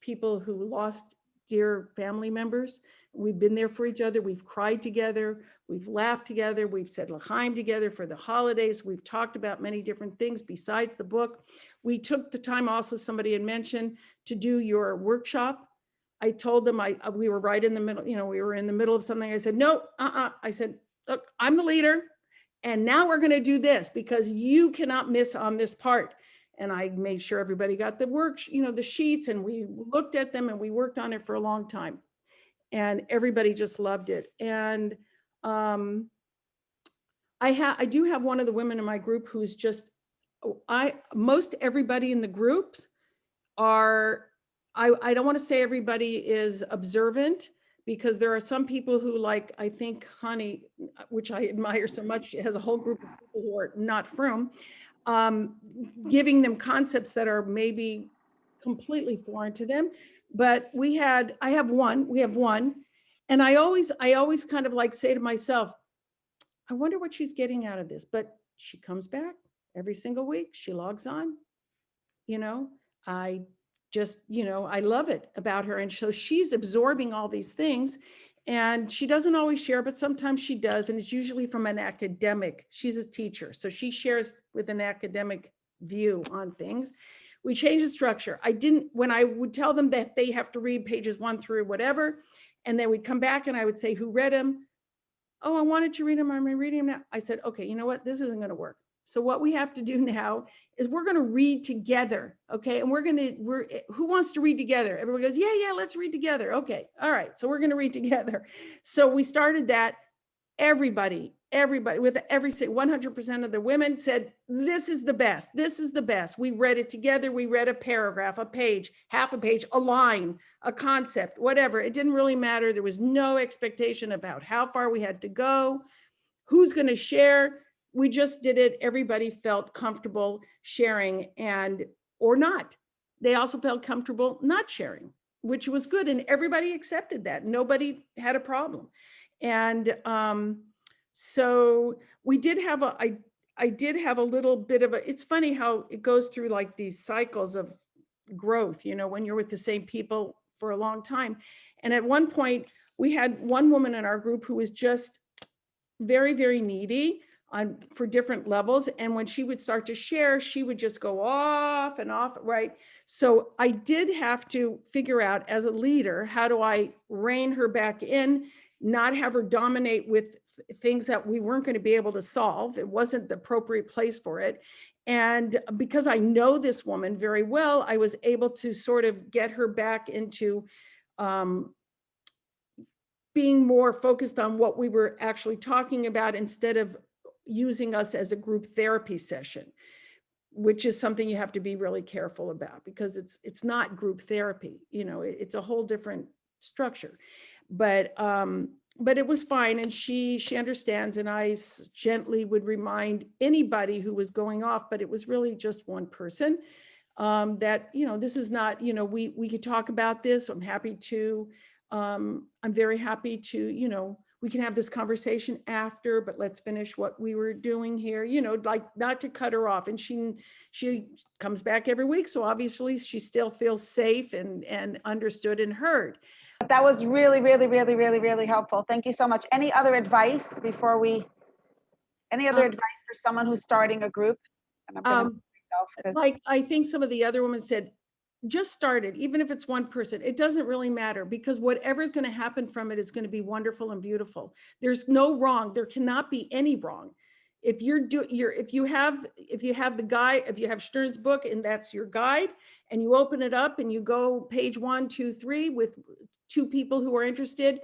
people who lost dear family members. We've been there for each other. We've cried together. We've laughed together. We've said l'chaim together for the holidays. We've talked about many different things besides the book. We took the time, also somebody had mentioned, to do your workshop. I told them we were right in the middle, we were in the middle of something. I said, no, I said, look, I'm the leader. And now we're going to do this because you cannot miss on this part. And I made sure everybody got the the sheets, and we looked at them, and we worked on it for a long time. And everybody just loved it. And I do have one of the women in my group who's just, most everybody in the groups are, I don't want to say everybody is observant, because there are some people who, like, I think Hani, which I admire so much, has a whole group of people who are not from, giving them concepts that are maybe completely foreign to them. But we have one, and I always kind of like say to myself, I wonder what she's getting out of this. But she comes back every single week. She logs on, I just, I love it about her. And so she's absorbing all these things, and she doesn't always share, but sometimes she does. And it's usually from an academic. She's a teacher, so she shares with an academic view on things. We changed the structure. When I would tell them that they have to read pages 1 through whatever, and then we'd come back and I would say, who read them? Oh, I wanted to read them. I'm reading them now. I said, okay, you know what? This isn't going to work. So what we have to do now is we're going to read together. Okay. And who wants to read together? Everybody goes, yeah, let's read together. Okay. All right. So we're going to read together. So we started that. Everybody, with 100% of the women said, this is the best. This is the best. We read it together. We read a paragraph, a page, half a page, a line, a concept, whatever. It didn't really matter. There was no expectation about how far we had to go, who's going to share. We just did it. Everybody felt comfortable sharing or not. They also felt comfortable not sharing. which was good. And everybody accepted that. Nobody had a problem. And so we did have I did have a little bit of a, it's funny how it goes through like these cycles of growth, you know, when you're with the same people for a long time. And at one point we had one woman in our group who was just very, very needy for different levels. And when she would start to share, she would just go off and off, right? So I did have to figure out as a leader, how do I rein her back in, not have her dominate with things that we weren't going to be able to solve. It wasn't the appropriate place for it. And because I know this woman very well, I was able to sort of get her back into being more focused on what we were actually talking about instead of using us as a group therapy session, which is something you have to be really careful about because it's not group therapy, you know, it's a whole different structure. But it was fine, and she understands, and I gently would remind anybody who was going off, but it was really just one person, that, you know, this is not, you know, we could talk about this. I'm happy to, I'm very happy to, you know, we can have this conversation after, but let's finish what we were doing here, you know, like not to cut her off. And she comes back every week. So obviously she still feels safe and understood and heard. That was really, really, really, really, really helpful. Thank you so much. Any other advice any other advice for someone who's starting a group? And I'm gonna myself, like I think some of the other women said, just start it, even if it's one person. It doesn't really matter because whatever's going to happen from it is going to be wonderful and beautiful. There's no wrong. There cannot be any wrong. If if you have the guide, if you have Stern's book and that's your guide, and you open it up and you go page 1, 2, 3 with 2 people who are interested,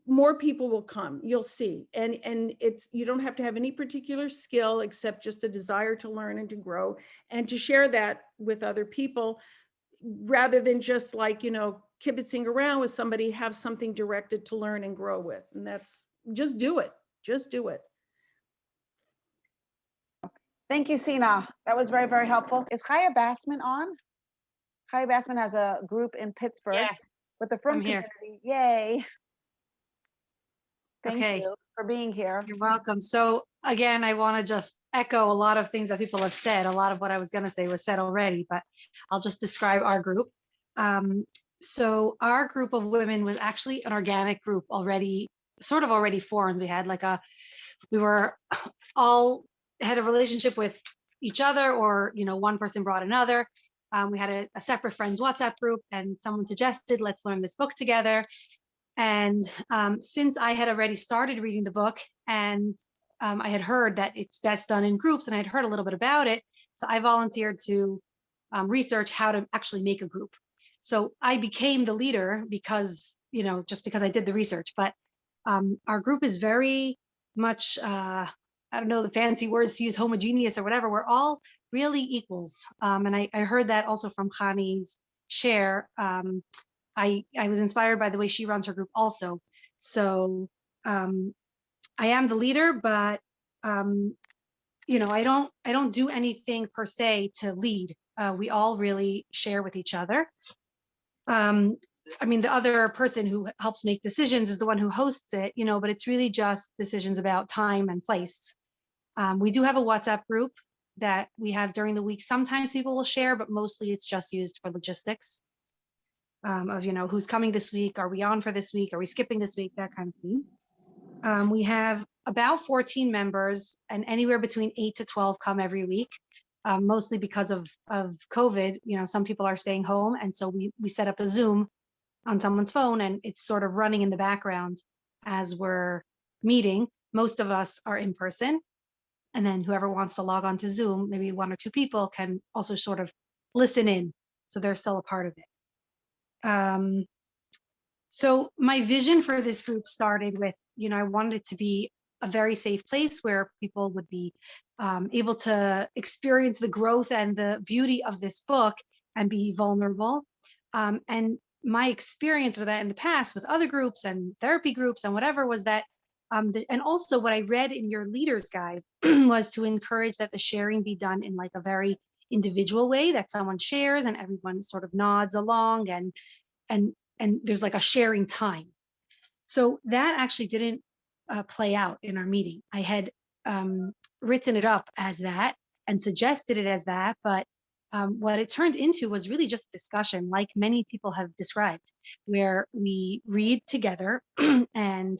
more people will come. You'll see. And it's, you don't have to have any particular skill except just a desire to learn and to grow and to share that with other people, rather than just like, you know, kibitzing around with somebody. Have something directed to learn and grow with. And that's, just do it. Just do it. Thank you, Cena. That was very, very helpful. Is Chaya Bassman on? Chaya Bassman has a group in Pittsburgh with the Frum community. Yay. Thank you for being here. You're welcome. So again, I want to just echo a lot of things that people have said. A lot of what I was going to say was said already, but I'll just describe our group. So our group of women was actually an organic group already, sort of already formed. We had like we were all had a relationship with each other, or, you know, one person brought another. We had a separate friends WhatsApp group, and someone suggested, let's learn this book together. And since I had already started reading the book, and I had heard that it's best done in groups, and I had heard a little bit about it, so I volunteered to research how to actually make a group. So I became the leader because, you know, just because I did the research. But our group is very much, I don't know the fancy words to use, homogeneous or whatever. We're all really equals. And I heard that also from Hani's share. I was inspired by the way she runs her group also. So I am the leader, but you know, I don't do anything per se to lead. We all really share with each other. I mean, the other person who helps make decisions is the one who hosts it, you know, but it's really just decisions about time and place. We do have a WhatsApp group that we have during the week. Sometimes people will share, but mostly it's just used for logistics. Of, you know, who's coming this week? Are we on for this week? Are we skipping this week? That kind of thing. We have about 14 members, and anywhere between 8 to 12 come every week, mostly because of COVID. You know, some people are staying home, and so we set up a Zoom on someone's phone, and it's sort of running in the background as we're meeting. Most of us are in person, and then whoever wants to log on to Zoom, maybe 1 or 2 people, can also sort of listen in, so they're still a part of it. So my vision for this group started with, you know, I wanted it to be a very safe place where people would be able to experience the growth and the beauty of this book and be vulnerable. And my experience with that in the past with other groups and therapy groups and whatever was that, and also what I read in your leader's guide was to encourage that the sharing be done in like a very individual way, that someone shares and everyone sort of nods along, and and there's like a sharing time. So that actually didn't play out in our meeting. I had written it up as that and suggested it as that, but what it turned into was really just discussion, like many people have described, where we read together and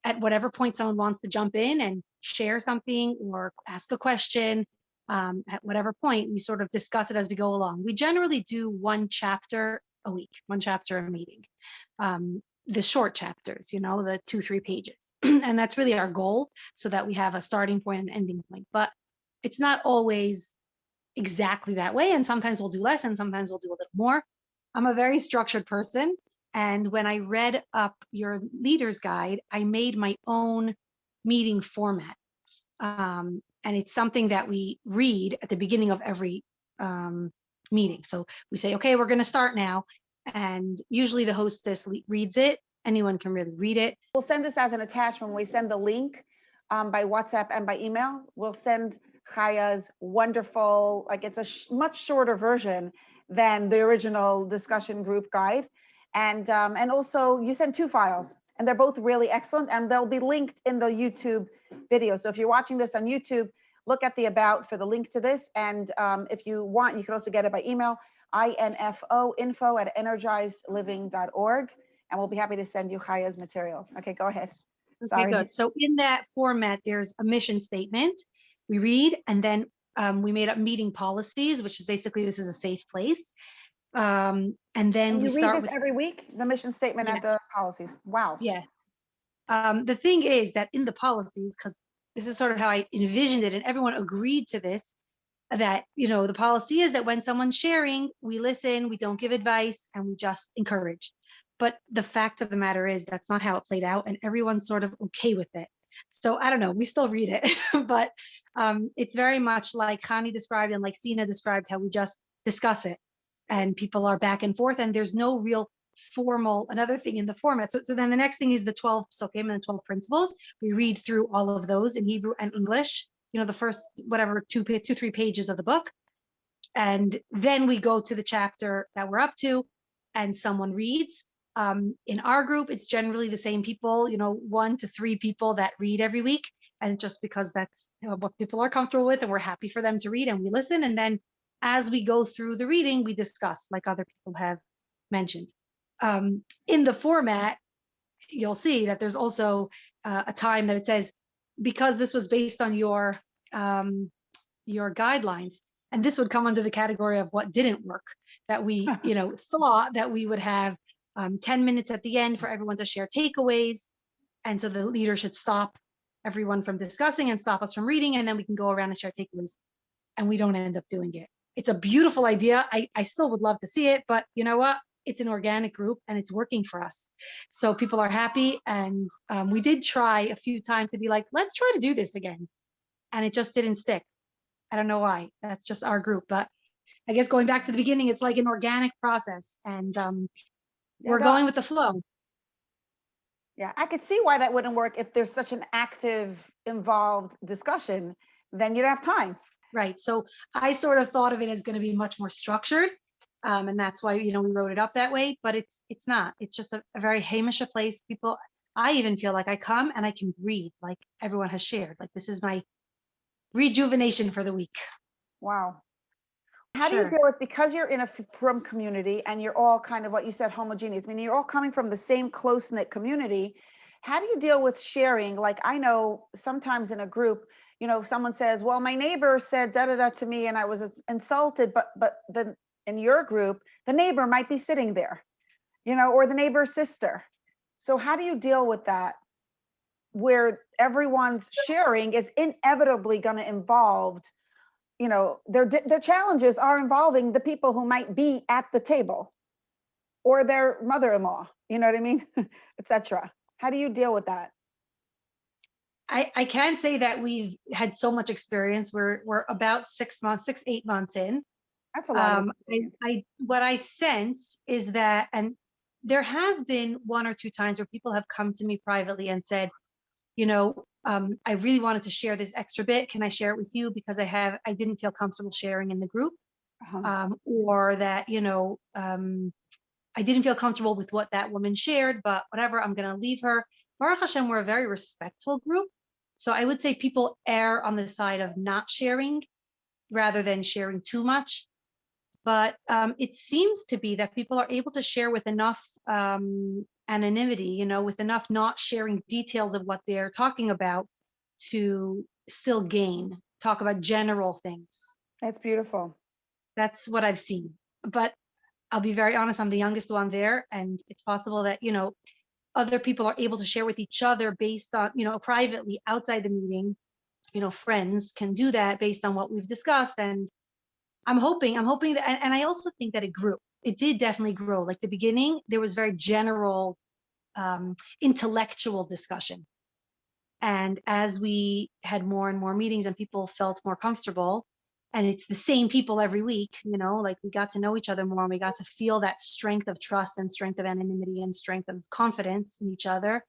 at whatever point someone wants to jump in and share something or ask a question, at whatever point we sort of discuss it as we go along. We generally do one chapter a week, one chapter a meeting. The short chapters, you know, the 2-3 pages. And that's really our goal, so that we have a starting point and ending point. But it's not always exactly that way. And sometimes we'll do less and sometimes we'll do a little more. I'm a very structured person. And when I read up your leader's guide, I made my own meeting format. And it's something that we read at the beginning of every meeting. So we say, okay, we're going to start now. And usually the hostess reads it. Anyone can really read it. We'll send this as an attachment when we send the link by WhatsApp and by email. We'll send Chaya's wonderful, like it's a much shorter version than the original discussion group guide. And also you send 2 files and they're both really excellent and they'll be linked in the YouTube video. So if you're watching this on YouTube, look at the about for the link to this. And if you want, you can also get it by email. info@energizedliving.org, and we'll be happy to send you Chaya's materials. Okay, go ahead. Sorry. Okay, good. So in that format, there's a mission statement. We read, and then we made up meeting policies, which is basically this is a safe place. And then we start with every week, the mission statement and the policies. Wow. Yeah. The thing is that in the policies, because this is sort of how I envisioned it, and everyone agreed to this, that, you know, the policy is that when someone's sharing, we listen, we don't give advice, and we just encourage. But the fact of the matter is that's not how it played out, and everyone's sort of okay with it. So I don't know, we still read it, but it's very much like Hani described and like Cena described, how we just discuss it and people are back and forth, and there's no real formal, another thing in the format. So then the next thing is the 12 psukim and the 12 principles. We read through all of those in Hebrew and English, you know, the first, whatever, 2-3 pages of the book. And then we go to the chapter that we're up to and someone reads. In our group, it's generally the same people, you know, 1 to 3 people that read every week. And just because that's, you know, what people are comfortable with and we're happy for them to read, and we listen. And then as we go through the reading, we discuss, like other people have mentioned. In the format, you'll see that there's also a time that it says, because this was based on your guidelines, and this would come under the category of what didn't work, that we, you know, thought that we would have 10 minutes at the end for everyone to share takeaways. And so the leader should stop everyone from discussing and stop us from reading, and then we can go around and share takeaways. And we don't end up doing it. It's a beautiful idea. I still would love to see it, but you know what? It's an organic group and it's working for us. So people are happy. And we did try a few times to be like, let's try to do this again. And it just didn't stick. I don't know why. That's just our group. But I guess going back to the beginning, it's like an organic process, and we're going with the flow. Yeah, I could see why that wouldn't work if there's such an active, involved discussion, then you don't have time. Right. So I sort of thought of it as going to be much more structured. And that's why, you know, we wrote it up that way, but it's not. It's just a very Hamisha place. People, I even feel like I come and I can breathe, like everyone has shared. Like this is my rejuvenation for the week. Wow. How do you deal with, because you're in a frum community and you're all kind of what you said, homogeneous, I mean, you're all coming from the same close-knit community. How do you deal with sharing? Like, I know sometimes in a group, you know, someone says, well, my neighbor said da-da-da to me and I was insulted, but then in your group, the neighbor might be sitting there, you know, or the neighbor's sister. So how do you deal with that, where everyone's sharing is inevitably going to involve, you know, their challenges are involving the people who might be at the table or their mother-in-law, you know what I mean, etc. How do you deal with that? I can't say that we've had so much experience. We're about 8 months in. That's a lot. What I sense is that, and there have been 1 or 2 times where people have come to me privately and said, you know, I really wanted to share this extra bit. Can I share it with you? Because I didn't feel comfortable sharing in the group. Or that, you know, I didn't feel comfortable with what that woman shared, but whatever, I'm going to leave her. Baruch Hashem, we're a very respectful group. So I would say people err on the side of not sharing rather than sharing too much. But it seems to be that people are able to share with enough anonymity, you know, with enough not sharing details of what they're talking about to still talk about general things. That's beautiful. That's what I've seen. But I'll be very honest, I'm the youngest one there. And it's possible that, you know, other people are able to share with each other based on, you know, privately outside the meeting. You know, friends can do that based on what we've discussed. And I'm hoping that, and I also think that it grew. It did definitely grow. Like the beginning, there was very general intellectual discussion. And as we had more and more meetings and people felt more comfortable, and it's the same people every week, you know, like we got to know each other more and we got to feel that strength of trust and strength of anonymity and strength of confidence in each other.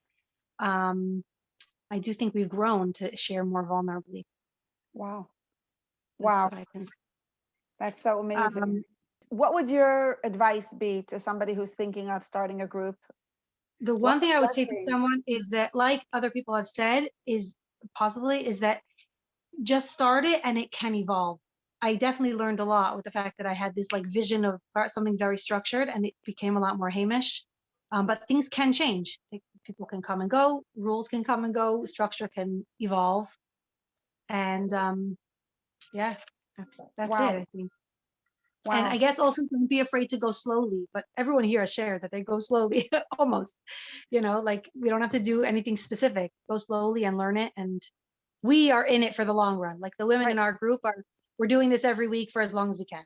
I do think we've grown to share more vulnerably. Wow. That's Wow. what I can say. That's so amazing. What would your advice be to somebody who's thinking of starting a group? The one thing I would say to someone is that, like other people have said, is that just start it and it can evolve. I definitely learned a lot with the fact that I had this like vision of something very structured and it became a lot more Hamish. But things can change. Like, people can come and go, rules can come and go, structure can evolve. And yeah, that's Wow. it, I think. Wow. And I guess also don't be afraid to go slowly, but everyone here has shared that they go slowly almost, you know, like we don't have to do anything specific, go slowly and learn it. And we are in it for the long run. Like the women in our group we're doing this every week for as long as we can.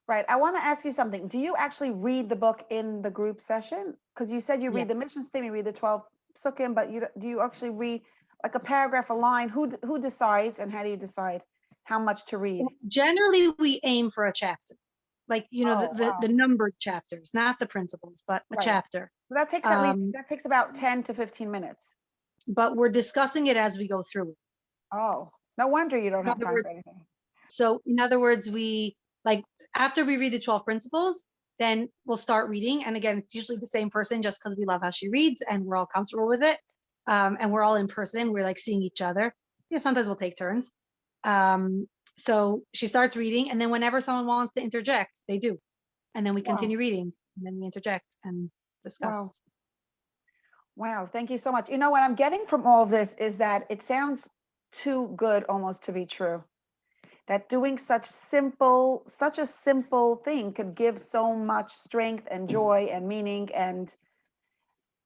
Right. I want to ask you something. Do you actually read the book in the group session? Because you said you read the mission statement, you read the 12 sukkim, but do you actually read like a paragraph, a line? Who decides, and how do you decide how much to read? Generally, we aim for a chapter, like, you know, the numbered chapters, not the principles, but a chapter. So that takes at least, that takes about 10 to 15 minutes. But we're discussing it as we go through it. Oh, no wonder you don't have time for anything. So in other words, like after we read the 12 principles, then we'll start reading. And again, it's usually the same person just because we love how she reads and we're all comfortable with it. And we're all in person. We're like seeing each other. You know, sometimes we'll take turns. So she starts reading, and then whenever someone wants to interject, they do. And then we continue reading, and then we interject and discuss. Wow, thank you so much. You know, what I'm getting from all of this is that it sounds too good almost to be true. That doing such a simple thing could give so much strength and joy and meaning, and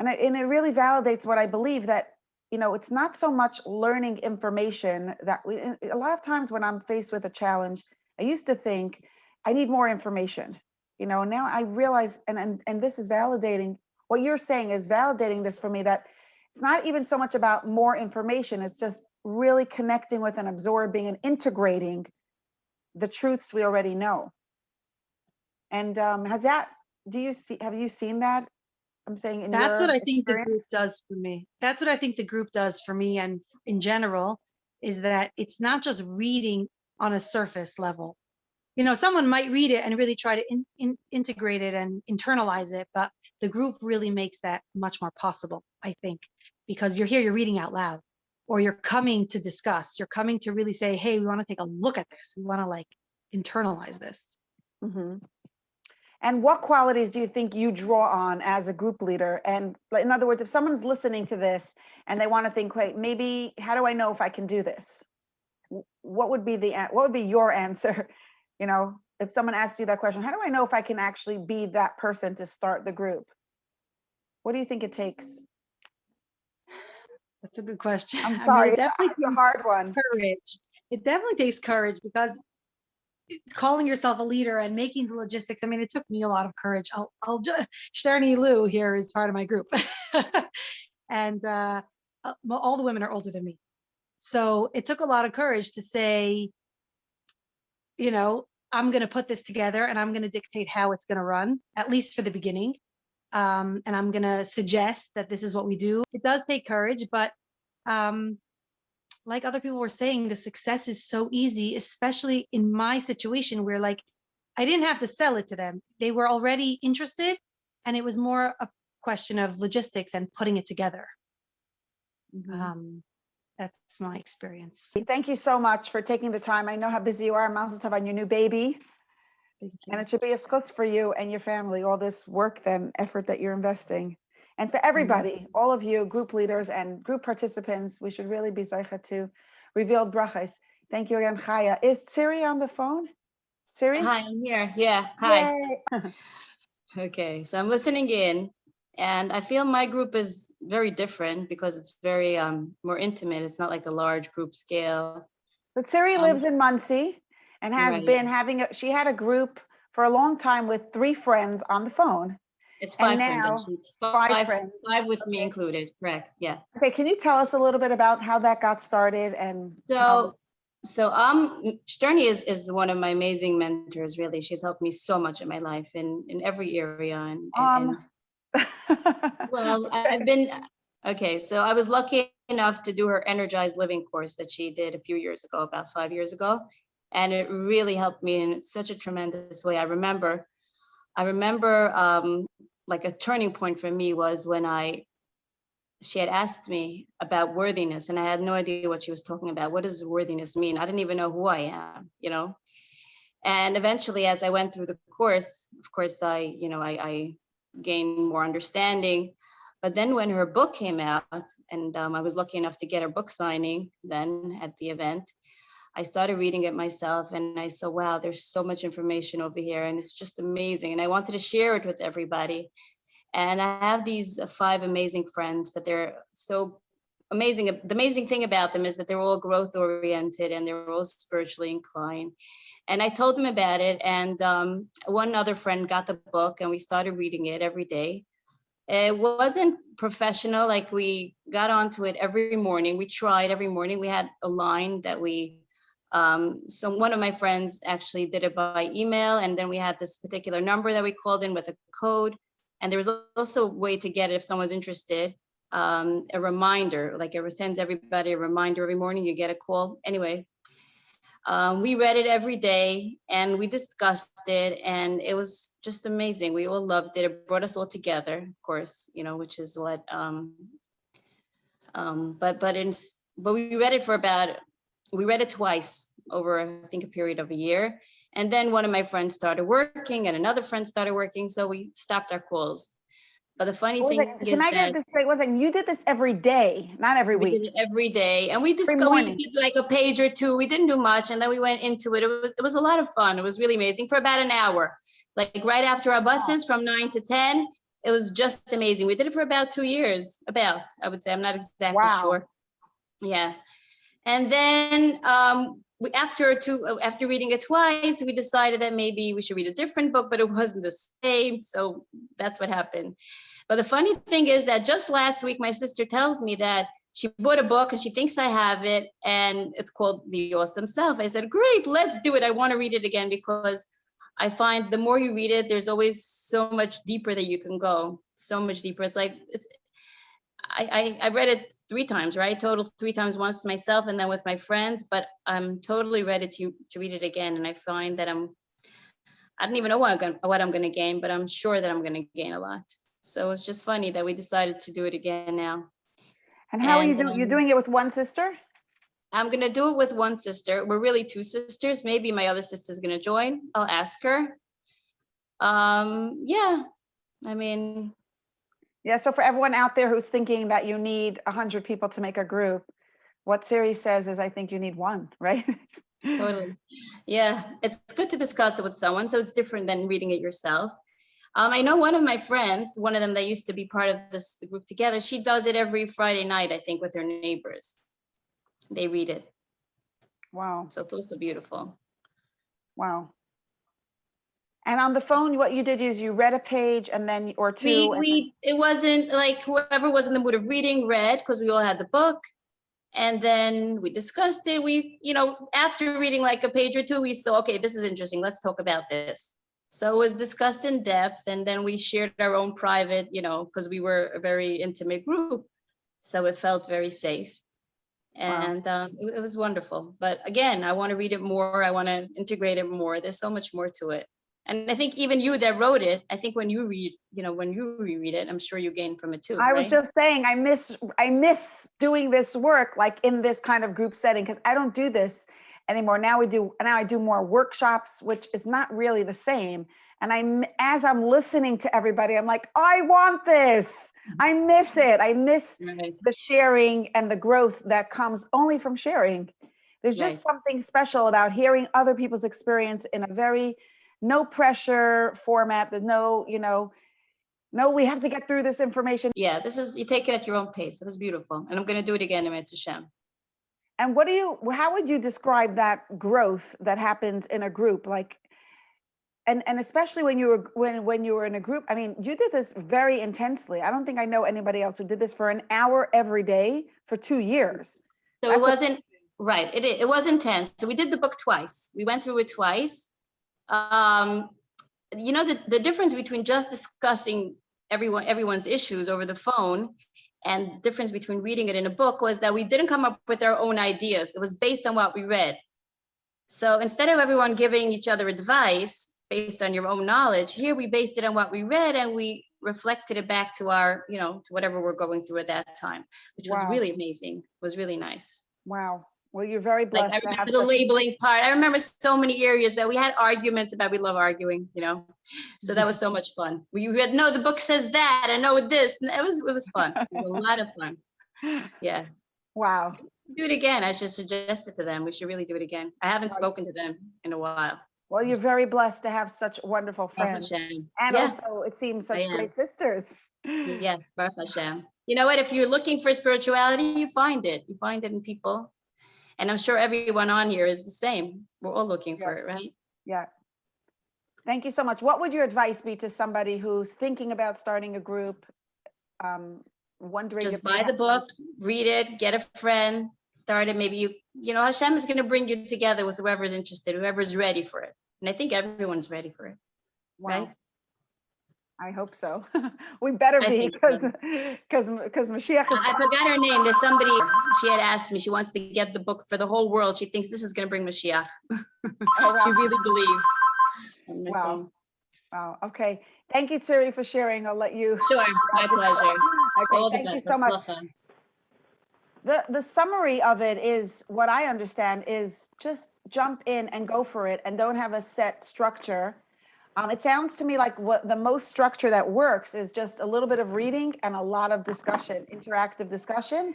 it really validates what I believe, that, you know, it's not so much learning information that a lot of times when I'm faced with a challenge, I used to think I need more information. You know, now I realize, and this is validating what you're saying, is validating this for me, that it's not even so much about more information. It's just really connecting with and absorbing and integrating the truths we already know. And have you seen that? I'm saying that's what I think the group does for me. That's what I think the group does for me, and in general, is that it's not just reading on a surface level. You know, someone might read it and really try to integrate it and internalize it, but the group really makes that much more possible, I think, because you're reading out loud, or you're coming to discuss, you're coming to really say, hey, we want to take a look at this. We want to like internalize this. Mm-hmm. And what qualities do you think you draw on as a group leader? And in other words, if someone's listening to this and they want to think, wait, maybe, how do I know if I can do this? What would be your answer? You know, if someone asks you that question, how do I know if I can actually be that person to start the group? What do you think it takes? That's a good question. I'm sorry, I mean, it definitely it's a hard one. Courage. It definitely takes courage, because calling yourself a leader and making the logistics. I mean, it took me a lot of courage. I'll just, Sterny Lou here is part of my group. And all the women are older than me. So it took a lot of courage to say, you know, I'm going to put this together and I'm going to dictate how it's going to run, at least for the beginning. And I'm going to suggest that this is what we do. It does take courage, but like other people were saying, the success is so easy, especially in my situation where like I didn't have to sell it to them. They were already interested, and it was more a question of logistics and putting it together. That's my experience. Thank you so much for taking the time. I know how busy you are. Mazel tov on your new baby. Thank you. And it should be a schus for you and your family, all this work and effort that you're investing. And for everybody, all of you, group leaders and group participants, we should really be zeicha to revealed brachas. Thank you again, Chaya. Is Siri on the phone? Siri? Hi, I'm here. Yeah, hi. Yay. Okay, so I'm listening in, and I feel my group is very different because it's very more intimate. It's not like a large group scale. But Siri lives in Muncie and has been having she had a group for a long time with 3 friends on the phone. It's 5 friends, now, actually. It's 5 friends. 5 with me included, correct, yeah. Okay, can you tell us a little bit about how that got started? And So Sterny is one of my amazing mentors, really. She's helped me so much in my life in every area. And well, I've been, okay, so I was lucky enough to do her Energized living course that she did a few years ago, about 5 years ago. And it really helped me in such a tremendous way. I remember like a turning point for me was when she had asked me about worthiness, and I had no idea what she was talking about. What does worthiness mean? I didn't even know who I am, you know? And eventually, as I went through the course, of course, I gained more understanding. But then when her book came out, and I was lucky enough to get her book signing then at the event, I started reading it myself, and I saw, wow, there's so much information over here, and it's just amazing. And I wanted to share it with everybody. And I have these 5 amazing friends that they're so amazing. The amazing thing about them is that they're all growth oriented and they're all spiritually inclined. And I told them about it. And one other friend got the book and we started reading it every day. It wasn't professional, like we got onto it every morning. We tried every morning. We had a line that so one of my friends actually did it by email. And then we had this particular number that we called in with a code. And there was also a way to get it if someone's interested, a reminder, like it sends everybody a reminder every morning, you get a call. Anyway, we read it every day and we discussed it and it was just amazing. We all loved it. It brought us all together, of course, you know, which is what, but we read it we read it twice over, I think, a period of a year. And then one of my friends started working and another friend started working. So we stopped our calls. But the funny thing is that you did this every day, not every week. We did it every day. And we did like a page or 2. We didn't do much. And then we went into it. It was a lot of fun. It was really amazing for about an hour, like right after our buses from 9 to 10. It was just amazing. We did it for about 2 years, I would say. I'm not exactly sure. Yeah. And then after reading it twice, we decided that maybe we should read a different book, but it wasn't the same. So that's what happened. But the funny thing is that just last week, my sister tells me that she bought a book and she thinks I have it and it's called The Awesome Self. I said, great, let's do it. I want to read it again because I find the more you read it, there's always so much deeper that you can go, so much deeper. It's like, I read it 3 times, right? Total 3 times, once myself and then with my friends, but I'm totally ready to read it again. And I find that I don't even know what I'm going to gain, but I'm sure that I'm going to gain a lot. So it's just funny that we decided to do it again now. And how are you doing? You're doing it with one sister? I'm going to do it with one sister. We're really 2 sisters. Maybe my other sister's going to join. I'll ask her. Yeah, I mean, yeah, so for everyone out there who's thinking that you need 100 people to make a group, what Siri says is, I think you need 1, right? Totally. Yeah, it's good to discuss it with someone. So it's different than reading it yourself. I know one of my friends, one of them that used to be part of the group together, she does it every Friday night, I think, with her neighbors. They read it. Wow. So it's also beautiful. Wow. And on the phone, what you did is you read a page and then, or 2. It wasn't like whoever was in the mood of reading read, because we all had the book. And then we discussed it. After reading like a page or 2, we saw, okay, this is interesting. Let's talk about this. So it was discussed in depth. And then we shared our own private, because we were a very intimate group. So it felt very safe. And it was wonderful. But again, I want to read it more. I want to integrate it more. There's so much more to it. And I think even you that wrote it, I think when you read, when you reread it, I'm sure you gain from it too. I right? was just saying, I miss doing this work like in this kind of group setting, because I don't do this anymore. Now I do more workshops, which is not really the same. And as I'm listening to everybody, I'm like, I want this. I miss it. I miss the sharing and the growth that comes only from sharing. There's just something special about hearing other people's experience in a very no pressure format. There's no, no, we have to get through this information. Yeah, you take it at your own pace. It was beautiful. And I'm going to do it again in Hashem. And how would you describe that growth that happens in a group? Like, and especially when you were in a group, I mean, you did this very intensely. I don't think I know anybody else who did this for an hour every day for 2 years. So it wasn't, right, it was intense. So we did the book twice. We went through it twice. The difference between just discussing everyone's issues over the phone and the difference between reading it in a book was that we didn't come up with our own ideas. It was based on what we read. So instead of everyone giving each other advice based on your own knowledge, here we based it on what we read and we reflected it back to our, to whatever we're going through at that time, which was really amazing. It was really nice. Wow. Well, you're very blessed. Like I remember the labeling part. I remember so many areas that we had arguments about. We love arguing, So that was so much fun. We had, no, the book says that, I know this. It was fun. It was a lot of fun. Yeah. Wow. Do it again. I should suggest it to them. We should really do it again. I haven't spoken to them in a while. Well, you're very blessed to have such wonderful friends. And also, it seems such great sisters. Yes, Baruch Hashem. You know what? If you're looking for spirituality, you find it. You find it in people. And I'm sure everyone on here is the same. We're all looking for it, right? Yeah. Thank you so much. What would your advice be to somebody who's thinking about starting a group, wondering? Just buy the book, read it, get a friend, start it. Maybe Hashem is going to bring you together with whoever's interested, whoever's ready for it. And I think everyone's ready for it. Wow. Right? I hope so. We better be, because Mashiach is. I forgot her name. There's somebody, she had asked me, she wants to get the book for the whole world. She thinks this is going to bring Mashiach. Wow. She really believes. Wow. Wow. Okay. Thank you, Tsiri, for sharing. I'll let you. Sure. My pleasure. Okay, all the thank best. you so much. The summary of it is, what I understand is, just jump in and go for it and don't have a set structure. It sounds to me like what the most structure that works is just a little bit of reading and a lot of discussion, interactive discussion.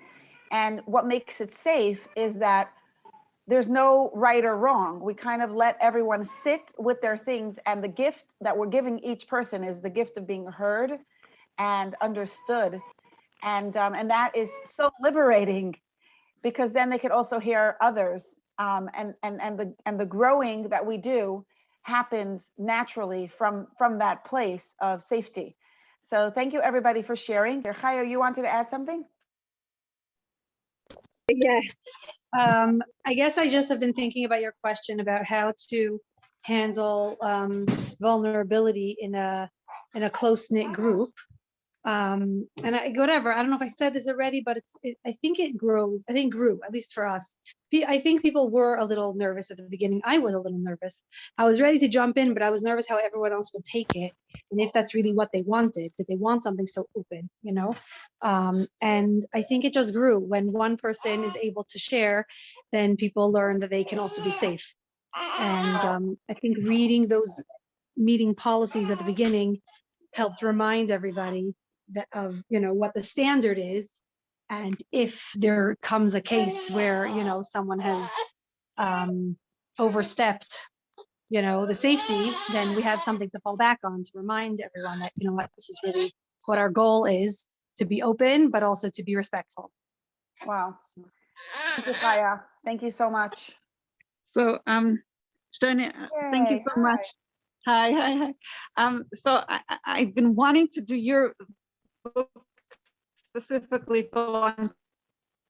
And what makes it safe is that there's no right or wrong. We kind of let everyone sit with their things, and the gift that we're giving each person is the gift of being heard and understood. And that is so liberating, because then they could also hear others. And the growing that we do happens naturally from that place of safety. So thank you, everybody, for sharing. Chaya, you wanted to add something? Yeah. I guess I just have been thinking about your question about how to handle vulnerability in a close-knit group. And whatever, I don't know if I said this already, but I think it grows. I think grew, at least for us. I think people were a little nervous at the beginning. I was a little nervous. I was ready to jump in, but I was nervous how everyone else would take it, and if that's really what they wanted. Did they want something so open, And I think it just grew. When one person is able to share, then people learn that they can also be safe. And I think reading those meeting policies at the beginning helped remind everybody of what the standard is, and if there comes a case where someone has overstepped the safety, then we have something to fall back on to remind everyone that what, this is really what our goal is, to be open but also to be respectful. Wow. Thank you, Chaya. Thank you so much. So Sterny, thank you so much. Hi. So I've been wanting to do your book specifically for a long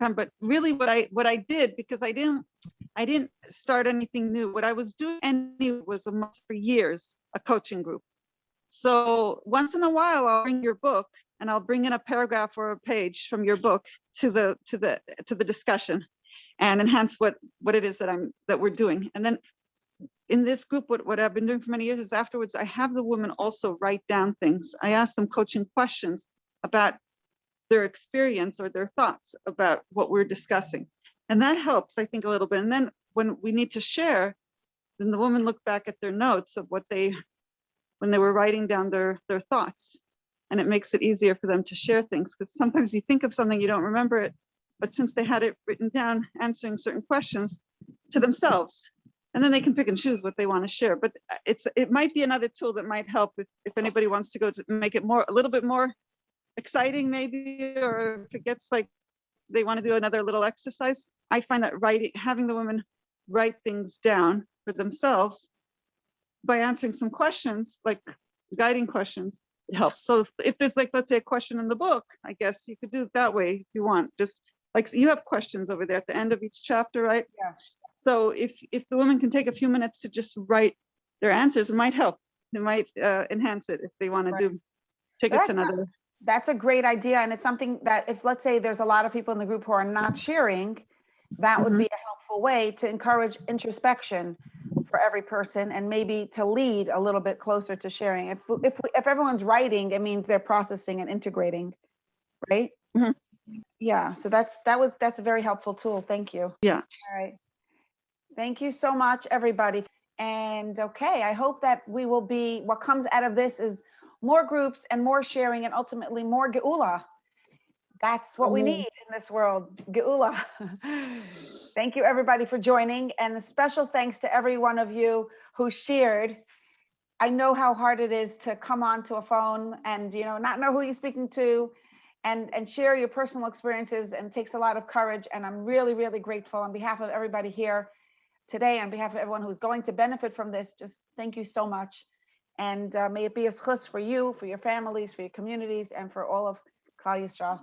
time, but really what I did, because I didn't start anything new. What I was doing anyway was for years, a coaching group. So once in a while, I'll bring your book and I'll bring in a paragraph or a page from your book to the discussion and enhance what it is that we're doing. And then in this group, what I've been doing for many years is afterwards, I have the women also write down things. I ask them coaching questions about their experience or their thoughts about what we're discussing. And that helps, I think, a little bit. And then when we need to share, then the women look back at their notes of when they were writing down their thoughts. And it makes it easier for them to share things, because sometimes you think of something, you don't remember it, but since they had it written down, answering certain questions to themselves, and then they can pick and choose what they want to share. But it might be another tool that might help if anybody wants to go to make it a little bit more exciting, maybe, or if it gets like they want to do another little exercise. I find that having the women write things down for themselves by answering some questions, like guiding questions, it helps. So if there's like, let's say, a question in the book, I guess you could do it that way if you want. Just like you have questions over there at the end of each chapter, right? Yeah. So if the women can take a few minutes to just write their answers, it might help. It might enhance it if they want to take it to another. That's a great idea. And it's something that if, let's say, there's a lot of people in the group who are not sharing, that would be a helpful way to encourage introspection for every person, and maybe to lead a little bit closer to sharing. If everyone's writing, it means they're processing and integrating, right? Yeah. So that's a very helpful tool. Thank you. Yeah. All right. Thank you so much, everybody. And okay, I hope that what comes out of this is more groups and more sharing, and ultimately more geula. That's what we need in this world, geula. Thank you, everybody, for joining. And a special thanks to every one of you who shared. I know how hard it is to come onto a phone and not know who you're speaking to, and share your personal experiences, and it takes a lot of courage. And I'm really, really grateful on behalf of everybody here today, on behalf of everyone who's going to benefit from this. Just thank you so much. And may it be a schus for you, for your families, for your communities, and for all of Klal Yisrael.